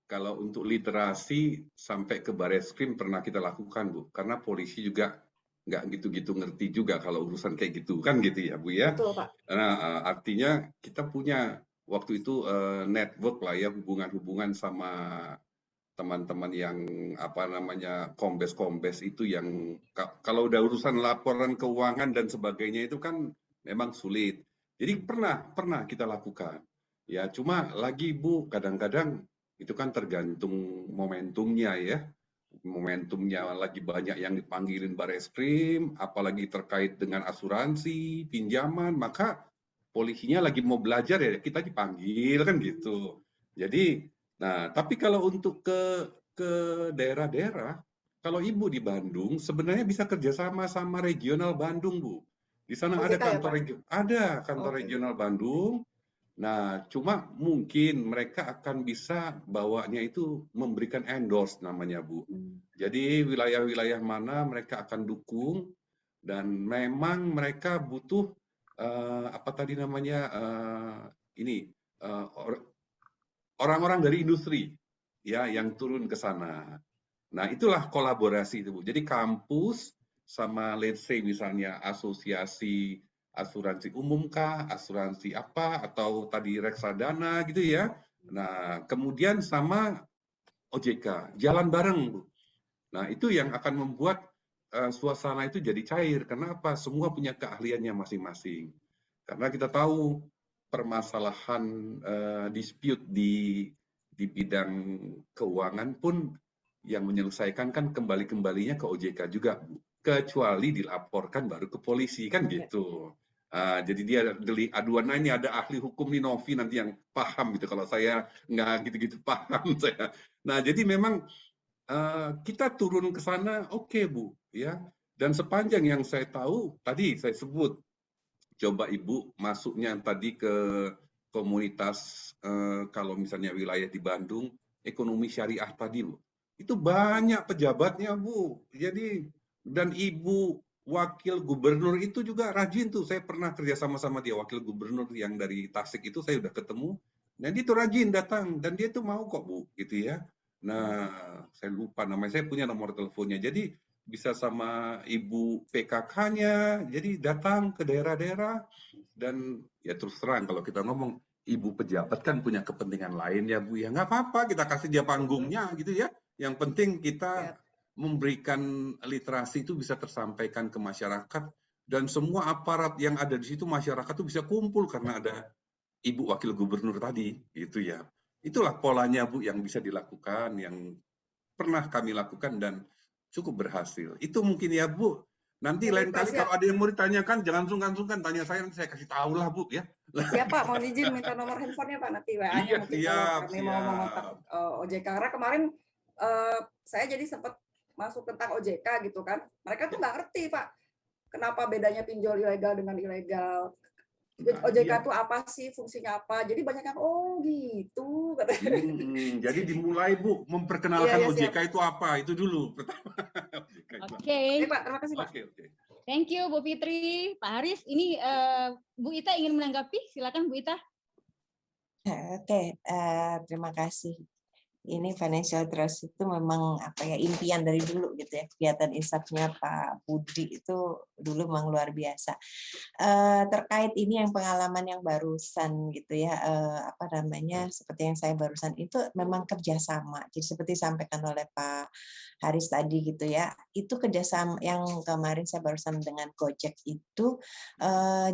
kalau untuk literasi sampai ke Bareskrim pernah kita lakukan Bu, karena polisi juga nggak gitu-gitu ngerti juga kalau urusan kayak gitu kan gitu ya Bu ya. Betul Pak. Nah, artinya kita punya waktu itu network lah ya, hubungan-hubungan sama teman-teman yang kombes itu yang kalau udah urusan laporan keuangan dan sebagainya itu kan memang sulit. Jadi pernah kita lakukan. Ya, cuma lagi Bu, kadang-kadang itu kan tergantung momentumnya ya. Momentumnya lagi banyak yang dipanggilin Bareskrim, apalagi terkait dengan asuransi, pinjaman, maka polisinya lagi mau belajar ya kita dipanggil kan gitu. Jadi, nah tapi kalau untuk ke daerah-daerah, kalau Ibu di Bandung sebenarnya bisa kerjasama sama regional Bandung Bu. Di sana ada kantor regional Bandung. Nah, cuma mungkin mereka akan bisa bawanya itu memberikan endorse namanya Bu. Jadi wilayah-wilayah mana mereka akan dukung dan memang mereka butuh orang-orang dari industri ya yang turun ke sana. Nah, itulah kolaborasi itu Bu. Jadi kampus sama let's say misalnya asosiasi asuransi umum kah, asuransi apa, atau tadi reksadana gitu ya. Nah, kemudian sama OJK, jalan bareng Bu. Nah, itu yang akan membuat suasana itu jadi cair. Kenapa? Semua punya keahliannya masing-masing. Karena kita tahu permasalahan dispute di bidang keuangan pun yang menyelesaikan kan kembalinya ke OJK juga Bu. Kecuali dilaporkan baru ke polisi kan gitu. Jadi dia delik aduan, ini ada ahli hukum nih Novi nanti yang paham gitu. Kalau saya nggak gitu-gitu paham saya. Nah jadi memang kita turun ke sana oke, Bu ya. Dan sepanjang yang saya tahu tadi saya sebut, coba Ibu masuknya tadi ke komunitas kalau misalnya wilayah di Bandung ekonomi syariah tadi Bu. Itu banyak pejabatnya Bu. Jadi dan Ibu wakil gubernur itu juga rajin tuh. Saya pernah kerja sama dia, wakil gubernur yang dari Tasik itu saya udah ketemu. Dan dia tuh rajin datang dan dia tuh mau kok Bu, gitu ya. Nah, saya lupa namanya. Saya punya nomor teleponnya. Jadi bisa sama Ibu PKK-nya. Jadi datang ke daerah-daerah dan ya terus terang kalau kita ngomong Ibu pejabat kan punya kepentingan lain ya Bu ya. Nggak apa-apa kita kasih dia panggungnya gitu ya. Yang penting kita memberikan literasi itu bisa tersampaikan ke masyarakat dan semua aparat yang ada di situ masyarakat itu bisa kumpul karena ada Ibu Wakil Gubernur tadi gitu ya. Itulah polanya Bu yang bisa dilakukan, yang pernah kami lakukan dan cukup berhasil. Itu mungkin ya Bu. Nanti lain kali kalau ada yang mau ditanyakan jangan sungkan-sungkan tanya saya, nanti saya kasih tahu lah Bu ya. Siapa mau izin minta nomor handphonenya Pak nanti WA-nya mungkin kalau kami mau mengontak OJK. Karena kemarin saya jadi sempat masuk tentang OJK gitu kan. Mereka tuh nggak ngerti Pak. Kenapa bedanya pinjol ilegal dengan ilegal. OJK itu apa sih, fungsinya apa. Jadi banyak yang, oh gitu. Jadi dimulai Bu, memperkenalkan OJK itu apa. Itu dulu pertama. Oke. Pak, terima kasih Pak. Oke. Thank you Bu Fitri. Pak Haris, ini Bu Ita ingin menanggapi, silakan Bu Ita. Oke, terima kasih. Ini financial trust itu memang apa ya, impian dari dulu gitu ya. Kegiatan insafnya Pak Budi itu dulu memang luar biasa. Terkait ini yang pengalaman yang barusan gitu ya, apa namanya, seperti yang saya barusan itu memang kerjasama. Jadi seperti disampaikan oleh Pak Haris tadi gitu ya, itu kerjasama yang kemarin saya barusan dengan Gojek itu,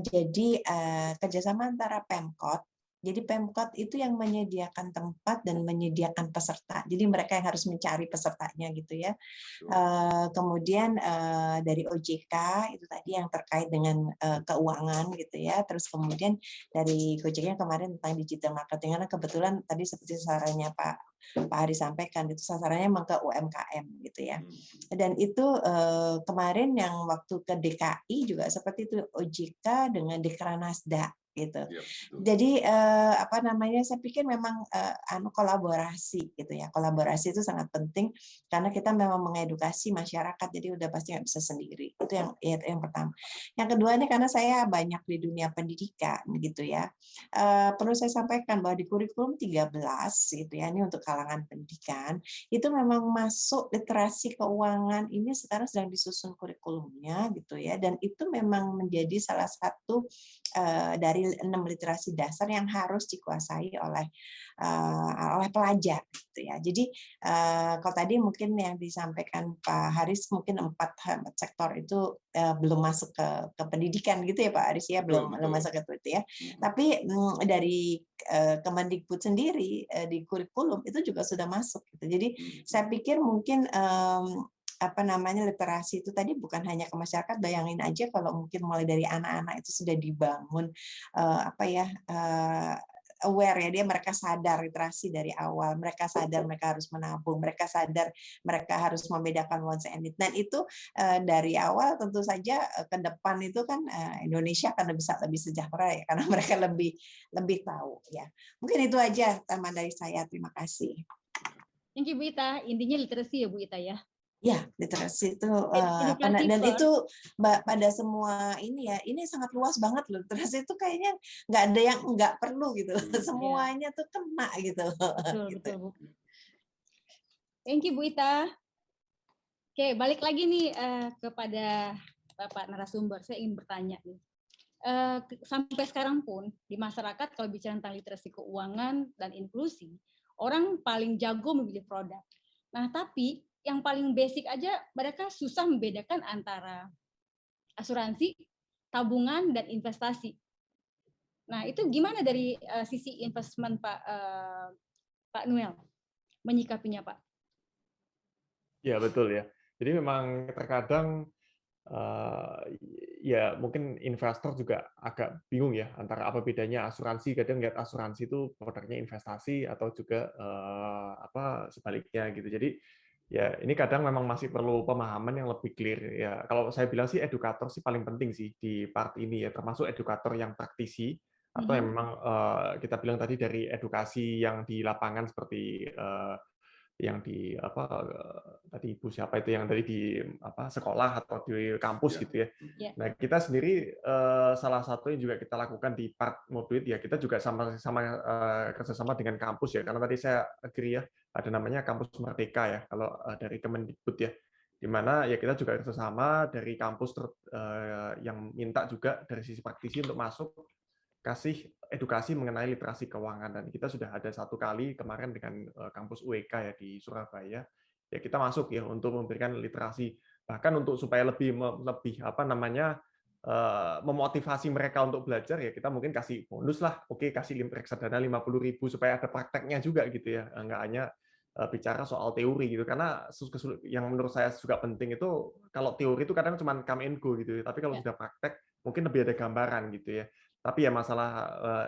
jadi kerjasama antara Pemkot. Jadi Pemkot itu yang menyediakan tempat dan menyediakan peserta. Jadi mereka yang harus mencari pesertanya gitu ya. Kemudian dari OJK itu tadi yang terkait dengan keuangan gitu ya. Terus kemudian dari Gojeknya kemarin tentang digital marketing, karena kebetulan tadi seperti sarannya Pak Hari sampaikan, itu sasarannya memang ke UMKM gitu ya. Dan itu kemarin yang waktu ke DKI juga seperti itu, OJK dengan Dekranasda gitu. Jadi apa namanya, saya pikir memang kolaborasi gitu ya. Kolaborasi itu sangat penting karena kita memang mengedukasi masyarakat, jadi udah pasti nggak bisa sendiri. Itu yang pertama. Yang kedua ini karena saya banyak di dunia pendidikan gitu ya. Perlu saya sampaikan bahwa di kurikulum 13 gitu ya, ini untuk kalangan pendidikan, itu memang masuk literasi keuangan ini sekarang sedang disusun kurikulumnya gitu ya, dan itu memang menjadi salah satu dari 6 literasi dasar yang harus dikuasai oleh pelajar gitu ya. Jadi kalau tadi mungkin yang disampaikan Pak Haris mungkin 4 sektor itu belum masuk ke pendidikan gitu ya Pak Haris ya, belum masuk ke itu ya. Tapi dari Kemendikbud sendiri di kurikulum itu juga sudah masuk gitu. Jadi saya pikir mungkin apa namanya, literasi itu tadi bukan hanya ke masyarakat. Bayangin aja kalau mungkin mulai dari anak-anak itu sudah dibangun apa ya, aware ya, mereka sadar literasi dari awal, mereka sadar mereka harus menabung, mereka sadar mereka harus membedakan wants and needs. Dan itu dari awal tentu saja ke depan itu kan Indonesia akan lebih sejahtera ya, karena mereka lebih tahu ya. Mungkin itu aja teman dari saya. Terima kasih. Thank you Bu Ita. Intinya literasi ya Bu Ita ya. Ya, literasi itu dan itu pada semua ini ya, ini sangat luas banget loh. Literasi itu kayaknya nggak ada yang nggak perlu gitu, semuanya tuh kena gitu. Betul Bu. Thank you Bu Ita. Oke, balik lagi nih kepada Bapak narasumber. Saya ingin bertanya nih. Sampai sekarang pun di masyarakat kalau bicara tentang literasi keuangan dan inklusi, orang paling jago memilih produk. Nah, tapi yang paling basic aja mereka susah membedakan antara asuransi, tabungan, dan investasi. Nah, itu gimana dari sisi investment Pak Noel menyikapinya, Pak? Ya, betul ya. Jadi memang terkadang ya mungkin investor juga agak bingung ya antara apa bedanya asuransi. Kadang lihat asuransi itu produknya investasi atau juga apa sebaliknya gitu. Jadi ya ini kadang memang masih perlu pemahaman yang lebih clear ya. Kalau saya bilang sih edukator sih paling penting sih di part ini ya, termasuk edukator yang praktisi atau yang memang kita bilang tadi dari edukasi yang di lapangan seperti yang di apa tadi Ibu siapa itu yang tadi di apa sekolah atau di kampus gitu ya. Nah, kita sendiri salah satu yang juga kita lakukan di part Moduit ya, kita juga sama-sama kerjasama dengan kampus ya, karena tadi saya agree ya, ada namanya Kampus Merdeka ya, kalau dari Kemendikbud ya, di mana ya kita juga kerjasama dari kampus yang minta juga dari sisi praktisi untuk masuk kasih edukasi mengenai literasi keuangan, dan kita sudah ada 1 kali kemarin dengan kampus UEK ya di Surabaya ya, kita masuk ya untuk memberikan literasi, bahkan untuk supaya lebih apa namanya memotivasi mereka untuk belajar ya, kita mungkin kasih bonus lah, oke kasih reksadana 50.000 supaya ada prakteknya juga gitu ya, nggak hanya bicara soal teori gitu, karena yang menurut saya juga penting itu kalau teori itu kadang cuma come and go gitu, tapi kalau sudah praktek mungkin lebih ada gambaran gitu ya. Tapi ya masalah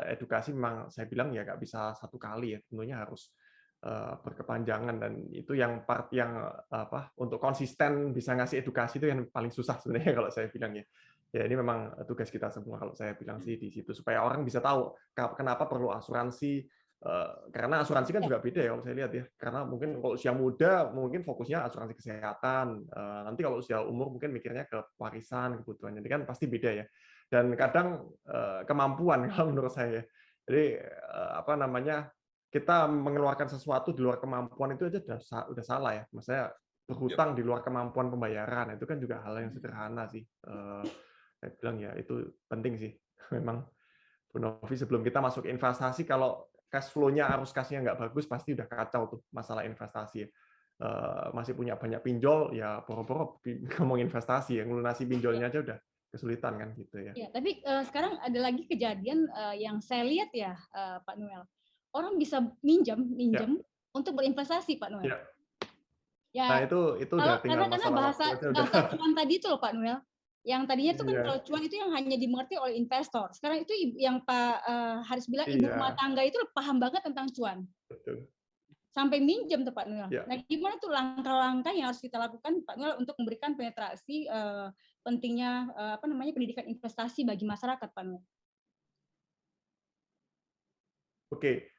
edukasi memang saya bilang ya nggak bisa 1 kali ya, tentunya harus berkepanjangan, dan itu yang part yang apa untuk konsisten bisa ngasih edukasi itu yang paling susah sebenarnya kalau saya bilang ya. Ya ini memang tugas kita semua kalau saya bilang sih di situ, supaya orang bisa tahu kenapa perlu asuransi, Karena asuransi kan juga beda ya kalau saya lihat ya. Karena mungkin kalau usia muda mungkin fokusnya asuransi kesehatan. Nanti kalau usia umur mungkin mikirnya ke warisan, kebutuhannya. Jadi kan pasti beda ya. Dan kadang kemampuan kalau menurut saya. Jadi apa namanya, kita mengeluarkan sesuatu di luar kemampuan itu aja udah salah ya. Maksudnya berhutang di luar kemampuan pembayaran itu kan juga hal yang sederhana sih. Saya bilang ya itu penting sih. Memang Bu Novi, sebelum kita masuk investasi, kalau cash flow-nya, arus kas-nya nggak bagus, pasti udah kacau tuh masalah investasi. Masih punya banyak pinjol, ya boro-boro ngomong investasi, yang melunasi pinjolnya aja udah kesulitan kan gitu ya. Ya, tapi sekarang ada lagi kejadian yang saya lihat ya, Pak Noel. Orang bisa minjem untuk berinvestasi, Pak Noel. Ya. Ya, Nah itu udah tinggal karena masalah bahasa waktu aja udah. cuan tadi itu loh Pak Noel. Yang tadinya itu kan kalau cuan itu yang hanya dimengerti oleh investor. Sekarang itu yang Pak Haris bilang ibu rumah tangga itu paham banget tentang cuan. Betul. Sampai minjem tuh Pak Noel. Ya. Nah, gimana tuh langkah-langkah yang harus kita lakukan Pak Noel untuk memberikan penetrasi pentingnya pendidikan investasi bagi masyarakat Pak Noel? Oke,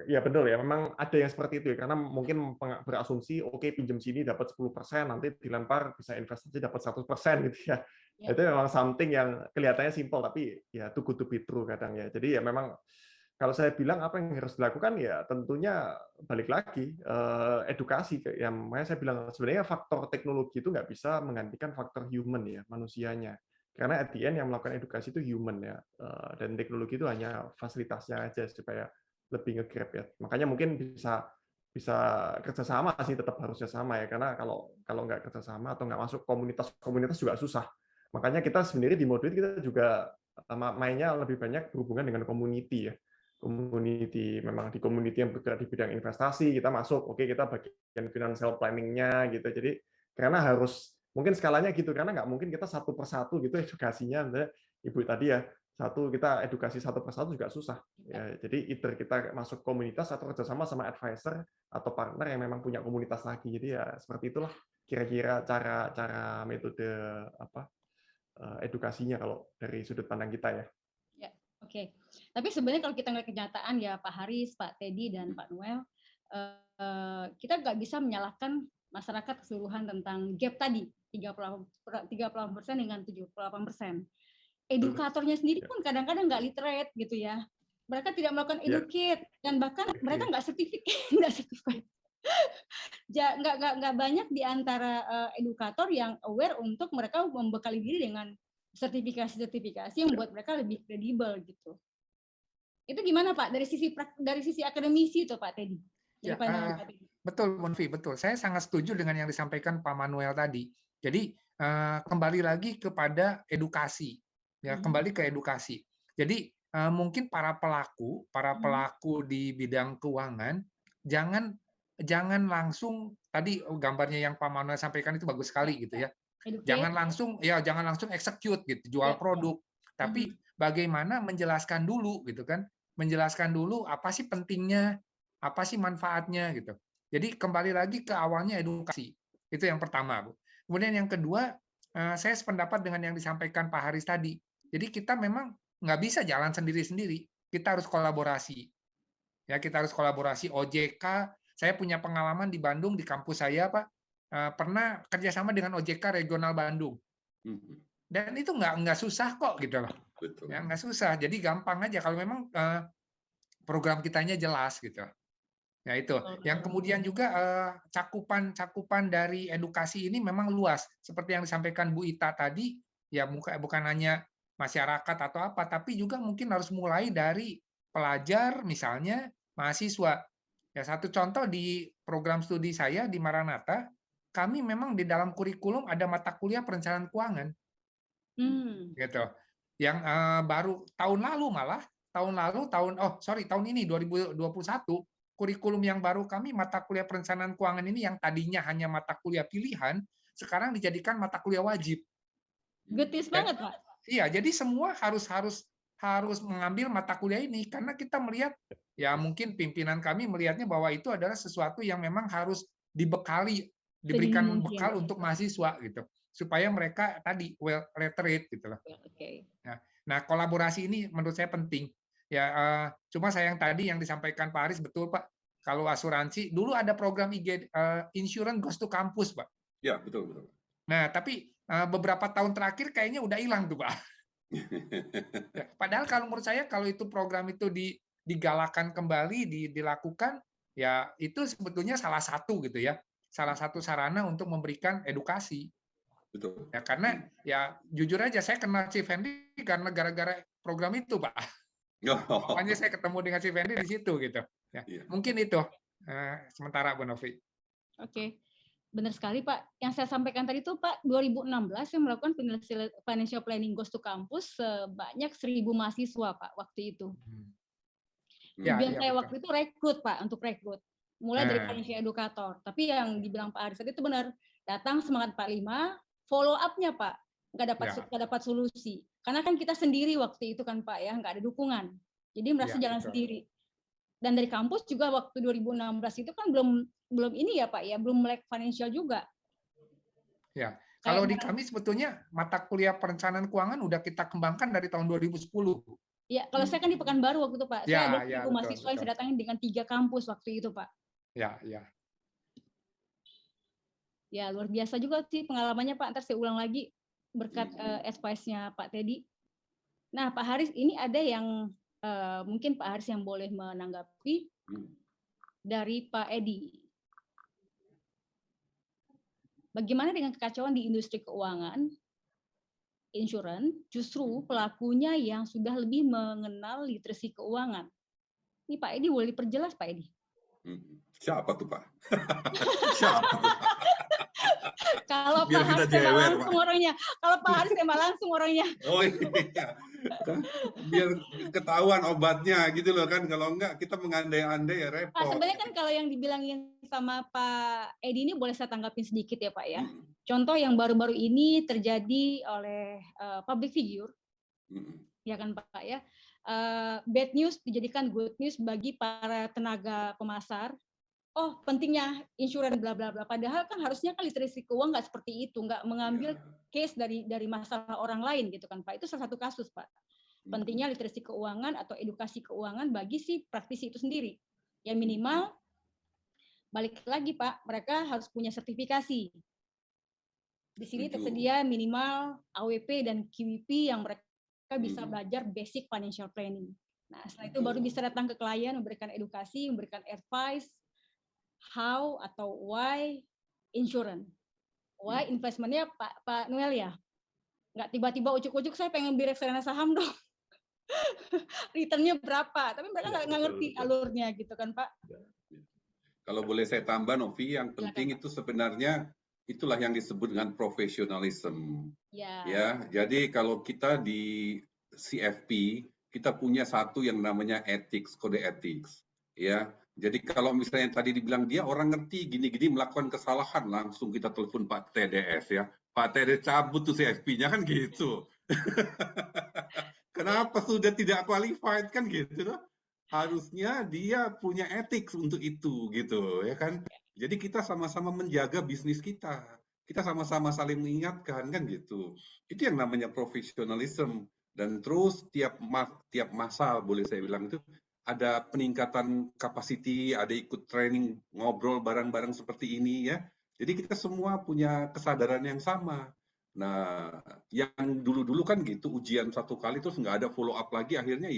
ya betul ya. Memang ada yang seperti itu ya. Karena mungkin berasumsi, oke pinjam sini dapat 10%, nanti dilempar bisa investasi dapat 100% gitu ya. Itu memang something yang kelihatannya simpel, tapi ya too good to be true kadang ya. Jadi ya memang kalau saya bilang apa yang harus dilakukan ya tentunya balik lagi edukasi. Yang makanya saya bilang sebenarnya faktor teknologi itu nggak bisa menggantikan faktor human ya, manusianya. Karena at the end yang melakukan edukasi itu human ya, dan teknologi itu hanya fasilitasnya aja supaya lebih nge-grab ya. Makanya mungkin bisa kerjasama sih, tetap harusnya sama ya. Karena kalau nggak kerjasama atau nggak masuk komunitas juga susah. Makanya kita sebenarnya di Moduit kita juga mainnya lebih banyak berhubungan dengan community ya. Memang di community yang bergerak di bidang investasi kita masuk, oke kita bagian financial planning-nya gitu. Jadi karena harus mungkin skalanya gitu, karena nggak mungkin kita satu persatu gitu edukasinya. Ibu tadi ya, kita edukasi satu persatu juga susah. Ya, jadi either kita masuk komunitas atau kerjasama sama advisor atau partner yang memang punya komunitas lagi. Jadi ya seperti itulah kira-kira cara metode edukasinya kalau dari sudut pandang kita ya. Ya, oke. Tapi sebenarnya kalau kita ngelihat kenyataan ya Pak Haris, Pak Teddy dan Pak Noel, kita nggak bisa menyalahkan masyarakat keseluruhan tentang gap tadi 38% dengan 78%. Edukatornya sendiri pun kadang-kadang nggak literate gitu ya. Mereka tidak melakukan educate dan bahkan mereka nggak sertifikat. Nggak banyak di antara edukator yang aware untuk mereka membekali diri dengan sertifikasi yang membuat mereka lebih kredibel gitu. Itu gimana Pak dari sisi akademisi itu Pak Teddy? Ya, betul, Monvi, betul. Saya sangat setuju dengan yang disampaikan Pak Manuel tadi. Jadi kembali lagi kepada edukasi, ya kembali ke edukasi. Jadi mungkin para pelaku di bidang keuangan jangan langsung tadi gambarnya yang Pak Manuel sampaikan itu bagus sekali gitu ya. Jangan langsung execute gitu, jual produk. Tapi bagaimana menjelaskan dulu gitu kan? Menjelaskan dulu apa sih pentingnya, apa sih manfaatnya gitu. Jadi kembali lagi ke awalnya edukasi. Itu yang pertama, Bu. Kemudian yang kedua, saya sependapat dengan yang disampaikan Pak Haris tadi. Jadi kita memang nggak bisa jalan sendiri-sendiri. Kita harus kolaborasi. Ya, kita harus kolaborasi. OJK, saya punya pengalaman di Bandung di kampus saya, Pak. Pernah kerjasama dengan OJK Regional Bandung. Dan itu nggak susah kok gitu loh. Betul. Ya, nggak susah. Jadi gampang aja kalau memang program kitanya jelas gitu. Ya itu. Yang kemudian juga cakupan dari edukasi ini memang luas. Seperti yang disampaikan Bu Ita tadi, ya bukan hanya masyarakat atau apa, tapi juga mungkin harus mulai dari pelajar, misalnya mahasiswa. Ya satu contoh di program studi saya di Maranatha, kami memang di dalam kurikulum ada mata kuliah perencanaan keuangan. Gitu. Yang baru tahun ini 2021 kurikulum yang baru kami mata kuliah perencanaan keuangan ini yang tadinya hanya mata kuliah pilihan sekarang dijadikan mata kuliah wajib. Getis banget, Pak. Iya, jadi semua harus mengambil mata kuliah ini karena kita melihat ya mungkin pimpinan kami melihatnya bahwa itu adalah sesuatu yang memang harus diberikan bekal untuk mahasiswa gitu supaya mereka tadi well literate gitu loh. Okay. Nah, kolaborasi ini menurut saya penting. Ya, cuma sayang tadi yang disampaikan Pak Haris betul Pak. Kalau asuransi dulu ada program Insurance Goes to Campus Pak. Ya, betul. Nah, tapi beberapa tahun terakhir kayaknya udah hilang tuh Pak. Ya, padahal kalau menurut saya kalau itu program itu digalakan kembali, dilakukan, ya itu sebetulnya salah satu gitu ya, salah satu sarana untuk memberikan edukasi. Betul. Ya karena ya jujur aja saya kenal Chief Henry karena gara-gara program itu Pak. Makanya saya ketemu dengan Chief Henry di situ gitu. Ya, mungkin itu sementara Bu Novi. Oke. Benar sekali Pak. Yang saya sampaikan tadi itu Pak, 2016 saya melakukan financial planning goes to campus sebanyak 1.000 mahasiswa Pak waktu itu. Tujuan saya waktu itu rekrut Pak, untuk rekrut. Mulai dari financial educator. Tapi yang dibilang Pak Haris tadi itu benar. Datang semangat 45, follow up-nya Pak. Nggak dapat solusi. Karena kan kita sendiri waktu itu kan Pak ya, nggak ada dukungan. Jadi merasa jalan sendiri. Dan dari kampus juga waktu 2016 itu kan belum ini ya Pak ya, belum melek financial juga. Ya, kalau di kami sebetulnya mata kuliah perencanaan keuangan udah kita kembangkan dari tahun 2010. Ya, kalau saya kan di Pekanbaru waktu itu Pak. Saya ada 1.000 mahasiswa yang saya datangin dengan 3 kampus waktu itu Pak. Ya. Ya, luar biasa juga sih pengalamannya Pak. Ntar saya ulang lagi berkat advice-nya Pak Teddy. Nah, Pak Haris, ini ada yang mungkin Pak Haris yang boleh menanggapi dari Pak Edi. Bagaimana dengan kekacauan di industri keuangan, insurance, justru pelakunya yang sudah lebih mengenal literasi keuangan. Ini Pak Edi boleh diperjelas Pak Edi? Siapa tuh Pak? Siapa tuh? Kalau Pak Haris tembak langsung orangnya. Kalau Pak Haris tembak langsung orangnya. Oh iya. Biar ketahuan obatnya gitu loh kan. Kalau enggak kita mengandai-andai ya repot. Nah, sebenarnya kan kalau yang dibilangin sama Pak Edi ini boleh saya tanggapin sedikit ya Pak ya. Contoh yang baru-baru ini terjadi oleh public figure. Ya kan Pak ya. Bad news dijadikan good news bagi para tenaga pemasar. Oh, pentingnya insurans bla bla bla. Padahal kan harusnya kan literasi keuangan nggak seperti itu, nggak mengambil case dari masalah orang lain gitu kan Pak. Itu salah satu kasus Pak. Pentingnya literasi keuangan atau edukasi keuangan bagi si praktisi itu sendiri. Ya minimal balik lagi Pak, mereka harus punya sertifikasi. Di sini tersedia minimal AWP dan QWP yang mereka bisa belajar basic financial planning. Nah, setelah itu baru bisa datang ke klien, memberikan edukasi, memberikan advice, how atau why insurance, why investmentnya Pak Noel ya, nggak tiba-tiba ujuk-ujuk saya pengen beli reksadana saham dong, returnnya berapa, tapi mereka nggak ngerti alurnya gitu kan Pak. Kalau boleh saya tambah Novi, yang penting itu sebenarnya itulah yang disebut dengan professionalism. Ya, jadi kalau kita di CFP kita punya satu yang namanya ethics, kode ethics, ya. Jadi kalau misalnya tadi dibilang dia orang ngerti gini-gini melakukan kesalahan, langsung kita telepon Pak TDS ya. Pak TDS cabut tuh CFP-nya kan gitu. Kenapa sudah tidak qualified kan gitu? Harusnya dia punya ethics untuk itu gitu ya kan. Jadi kita sama-sama menjaga bisnis kita. Kita sama-sama saling mengingatkan kan gitu. Itu yang namanya professionalism. Dan terus tiap masa boleh saya bilang itu ada peningkatan capacity, ada ikut training, ngobrol bareng-bareng seperti ini ya. Jadi kita semua punya kesadaran yang sama. Nah, yang dulu-dulu kan gitu, ujian 1 kali terus nggak ada follow up lagi, akhirnya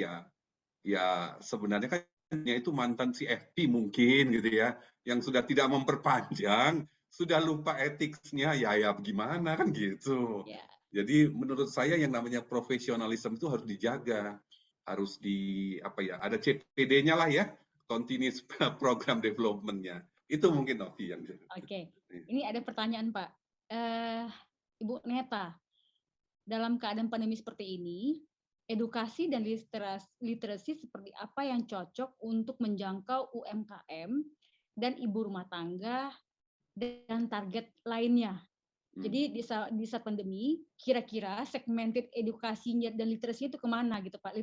ya sebenarnya kan itu mantan CFP mungkin gitu ya, yang sudah tidak memperpanjang, sudah lupa etiknya, ya gimana kan gitu. Jadi menurut saya yang namanya profesionalisme itu harus dijaga. Harus ada CPD-nya lah ya, continuous program development-nya. Itu mungkin Novi yang. Oke. Ini ada pertanyaan Pak. Ibu Neta, dalam keadaan pandemi seperti ini, edukasi dan literasi seperti apa yang cocok untuk menjangkau UMKM dan ibu rumah tangga dan target lainnya. Jadi di saat pandemi, kira-kira segmented edukasinya dan literasinya itu kemana gitu Pak?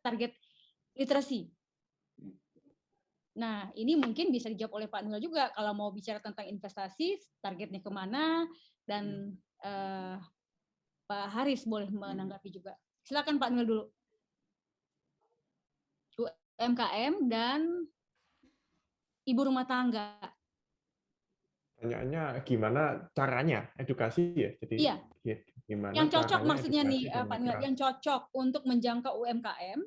Target literasi. Nah, ini mungkin bisa dijawab oleh Pak Noel juga. Kalau mau bicara tentang investasi, targetnya kemana? Dan Pak Haris boleh menanggapi juga. Silakan Pak Noel dulu. UMKM dan ibu rumah tangga. Pertanyaannya gimana caranya edukasi ya? Jadi Iya. gimana Yang cocok caranya maksudnya nih, edukasi dan Pak Nur, literasi? yang cocok untuk menjangkau UMKM,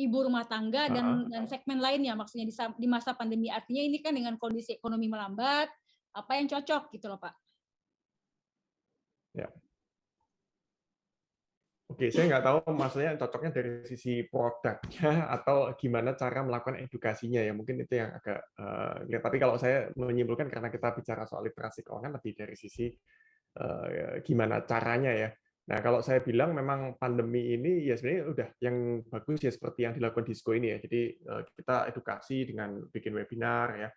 ibu rumah tangga dan segmen lainnya maksudnya di masa pandemi. Artinya ini kan dengan kondisi ekonomi melambat, apa yang cocok gitu loh, Pak. Ya. Oke, saya nggak tahu maksudnya cocoknya dari sisi produknya atau gimana cara melakukan edukasinya ya. Mungkin itu yang agak ya, tapi kalau saya menyimpulkan karena kita bicara soal literasi keuangan lebih dari sisi gimana caranya ya. Nah, kalau saya bilang memang pandemi ini ya sebenarnya udah yang bagus ya seperti yang dilakukan Disko ini ya. Jadi kita edukasi dengan bikin webinar ya,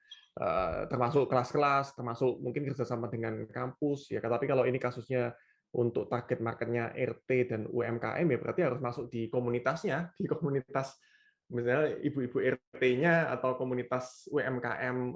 termasuk kelas-kelas, termasuk mungkin kerjasama dengan kampus ya. Tapi kalau ini kasusnya untuk target marketnya RT dan UMKM ya berarti harus masuk di komunitasnya, di komunitas misalnya ibu-ibu RT-nya atau komunitas UMKM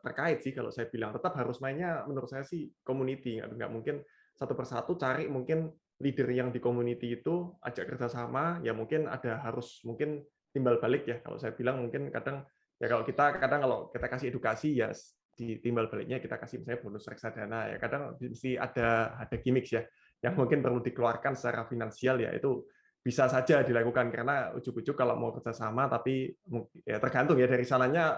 terkait sih kalau saya bilang tetap harus mainnya menurut saya sih community, nggak mungkin satu persatu cari mungkin leader yang di community itu ajak kerjasama ya mungkin ada harus mungkin timbal balik ya kalau saya bilang mungkin kadang ya kalau kita kadang kalau kita kasih edukasi ya di timbal baliknya kita kasih misalnya bonus reksadana ya kadang mesti ada gimmicks ya yang mungkin perlu dikeluarkan secara finansial ya itu bisa saja dilakukan karena ujuk-ujuk kalau mau kerjasama tapi ya tergantung ya dari sananya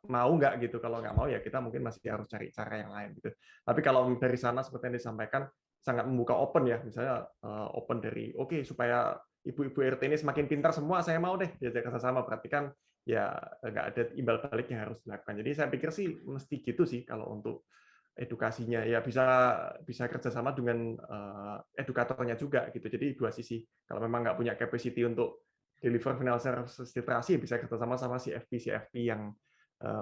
mau nggak gitu kalau nggak mau ya kita mungkin masih harus cari cara yang lain gitu tapi kalau dari sana seperti yang disampaikan sangat membuka open ya misalnya open dari oke, supaya ibu-ibu RT ini semakin pintar semua saya mau deh diajak kerjasama berarti kan ya nggak ada imbal balik yang harus dilakukan. Jadi saya pikir sih mesti gitu sih kalau untuk edukasinya ya bisa kerjasama dengan edukatornya juga gitu. Jadi dua sisi. Kalau memang nggak punya capacity untuk deliver financial literasi bisa kerjasama sama CFP yang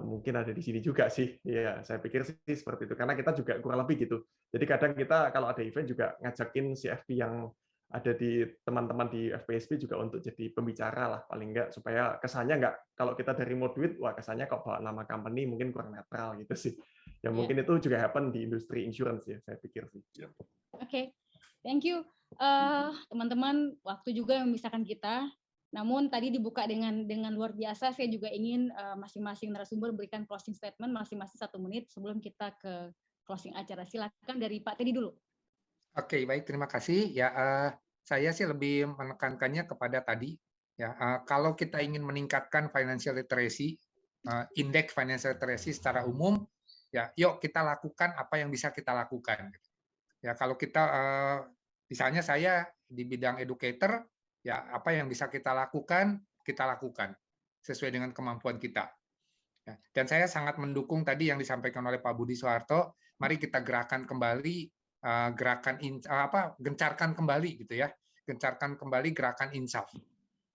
mungkin ada di sini juga sih. Ya saya pikir sih seperti itu karena kita juga kurang lebih gitu. Jadi kadang kita kalau ada event juga ngajakin CFP yang ada di teman-teman di FPSP juga untuk jadi pembicara lah paling enggak supaya kesannya enggak kalau kita dari mau duit wah kesannya kok bawa nama company mungkin kurang netral gitu sih ya mungkin itu juga happen di industri insurance ya saya pikir sih. Oke, thank you teman-teman, waktu juga yang memisahkan kita. Namun tadi dibuka dengan luar biasa. Saya juga ingin masing-masing narasumber berikan closing statement masing-masing 1 menit sebelum kita ke closing acara. Silakan dari Pak Teddy dulu. Oke, baik, terima kasih. Ya, saya sih lebih menekankannya kepada tadi, ya, kalau kita ingin meningkatkan financial literacy, indeks financial literacy secara umum, ya, yuk kita lakukan apa yang bisa kita lakukan. Ya, kalau kita, misalnya saya di bidang educator, ya, apa yang bisa kita lakukan sesuai dengan kemampuan kita. Ya, dan saya sangat mendukung tadi yang disampaikan oleh Pak Budi Soeharto. Mari kita gerakan kembali. Gencarkan kembali gitu ya, gencarkan kembali gerakan insaf.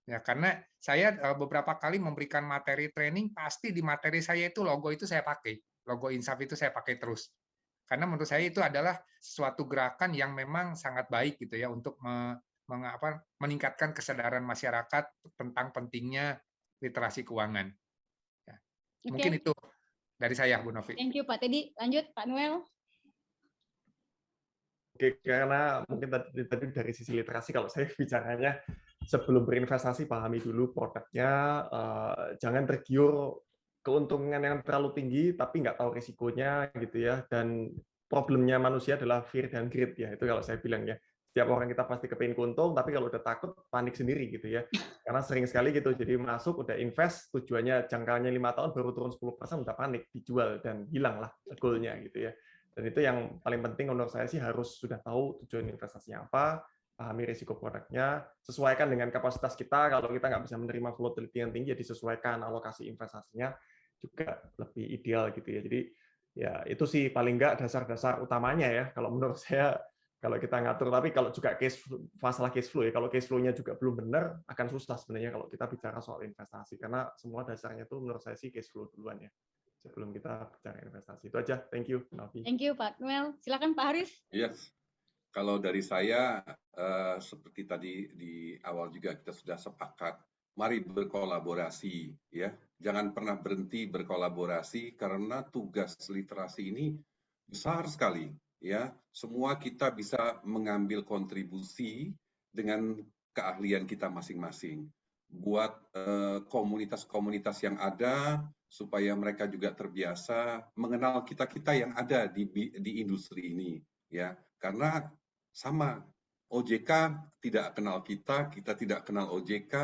Ya, karena saya beberapa kali memberikan materi training, pasti di materi saya itu logo itu saya pakai, logo insaf itu saya pakai terus. Karena menurut saya itu adalah suatu gerakan yang memang sangat baik gitu ya untuk meningkatkan kesadaran masyarakat tentang pentingnya literasi keuangan. Ya. Mungkin itu dari saya, Bu Novi. Thank you Pak Teddy. Lanjut Pak Noel. Oke, karena mungkin tadi dari sisi literasi kalau saya bicaranya sebelum berinvestasi pahami dulu produknya, jangan tergiur keuntungan yang terlalu tinggi tapi nggak tahu risikonya gitu ya. Dan problemnya manusia adalah fear dan greed ya itu kalau saya bilang ya. Setiap orang kita pasti kepingin keuntung tapi kalau udah takut panik sendiri gitu ya. Karena sering sekali gitu jadi masuk udah invest tujuannya jangkanya 5 tahun baru turun 10% udah panik dijual dan hilang lah goalnya gitu ya. Dan itu yang paling penting menurut saya sih harus sudah tahu tujuan investasinya apa, pahami risiko produknya, sesuaikan dengan kapasitas kita. Kalau kita nggak bisa menerima volatility yang tinggi, ya disesuaikan alokasi investasinya juga lebih ideal gitu ya. Jadi ya itu sih paling nggak dasar-dasar utamanya ya. Kalau menurut saya kalau kita ngatur, tapi kalau juga masalah cash flow ya, kalau cash flow-nya juga belum benar akan susah sebenarnya kalau kita bicara soal investasi karena semua dasarnya itu menurut saya sih cash flow duluan ya. Sebelum kita bicara investasi. Itu aja. Thank you, Novi. Thank you, Pak Noel. Silakan Pak Haris. Yes. Kalau dari saya, seperti tadi di awal juga kita sudah sepakat, mari berkolaborasi. Ya, jangan pernah berhenti berkolaborasi karena tugas literasi ini besar sekali. Ya, semua kita bisa mengambil kontribusi dengan keahlian kita masing-masing. buat komunitas-komunitas yang ada, supaya mereka juga terbiasa mengenal kita-kita yang ada di industri ini, ya. Karena sama, OJK tidak kenal kita, kita tidak kenal OJK,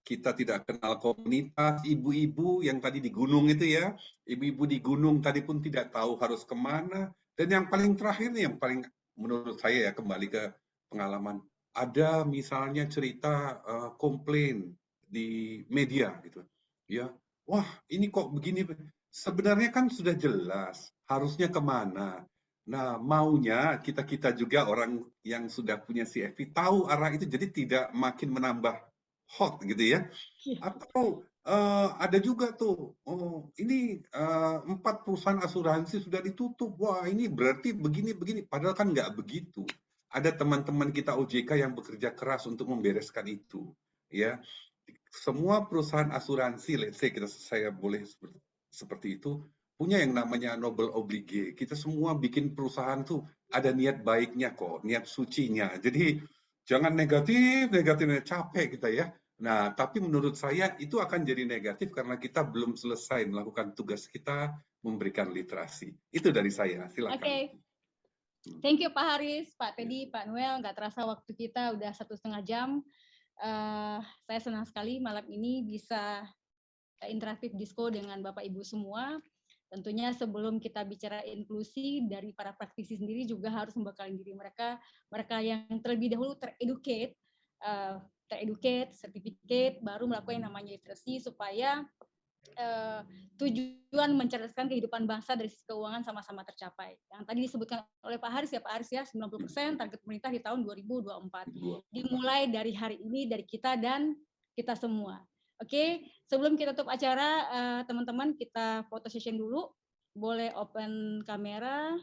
kita tidak kenal komunitas, ibu-ibu yang tadi di gunung itu ya, ibu-ibu di gunung tadi pun tidak tahu harus kemana. Dan yang paling terakhir nih, yang paling menurut saya ya, kembali ke pengalaman, ada misalnya cerita komplain di media gitu, ya, wah ini kok begini, sebenarnya kan sudah jelas harusnya kemana. Nah, maunya kita juga orang yang sudah punya CFP tahu arah itu, jadi tidak makin menambah hot gitu ya. Atau ada juga tuh, oh ini 4 perusahaan asuransi sudah ditutup, wah ini berarti begini-begini, padahal kan nggak begitu. Ada teman-teman kita OJK yang bekerja keras untuk membereskan itu, ya. Semua perusahaan asuransi, let's say saya boleh seperti itu, punya yang namanya noble oblige. Kita semua bikin perusahaan tuh ada niat baiknya kok, niat sucinya. Jadi jangan negatif, capek kita ya. Nah, tapi menurut saya itu akan jadi negatif karena kita belum selesai melakukan tugas kita memberikan literasi. Itu dari saya, silakan. Oke. Thank you Pak Haris, Pak Teddy, Pak Noel. Nggak terasa waktu kita udah 1,5 jam. Saya senang sekali malam ini bisa interaktif disko dengan Bapak Ibu semua. Tentunya sebelum kita bicara inklusi, dari para praktisi sendiri juga harus membekali diri mereka yang terlebih dahulu tereducate, sertifikat, baru melakukan yang namanya literasi, supaya tujuan mencerdaskan kehidupan bangsa dari sisi keuangan sama-sama tercapai. Yang tadi disebutkan oleh Pak Haris ya, 90% target pemerintah di tahun 2024. Dimulai dari hari ini, dari kita dan kita semua. Oke, sebelum kita tutup acara, teman-teman kita foto session dulu. Boleh open kamera.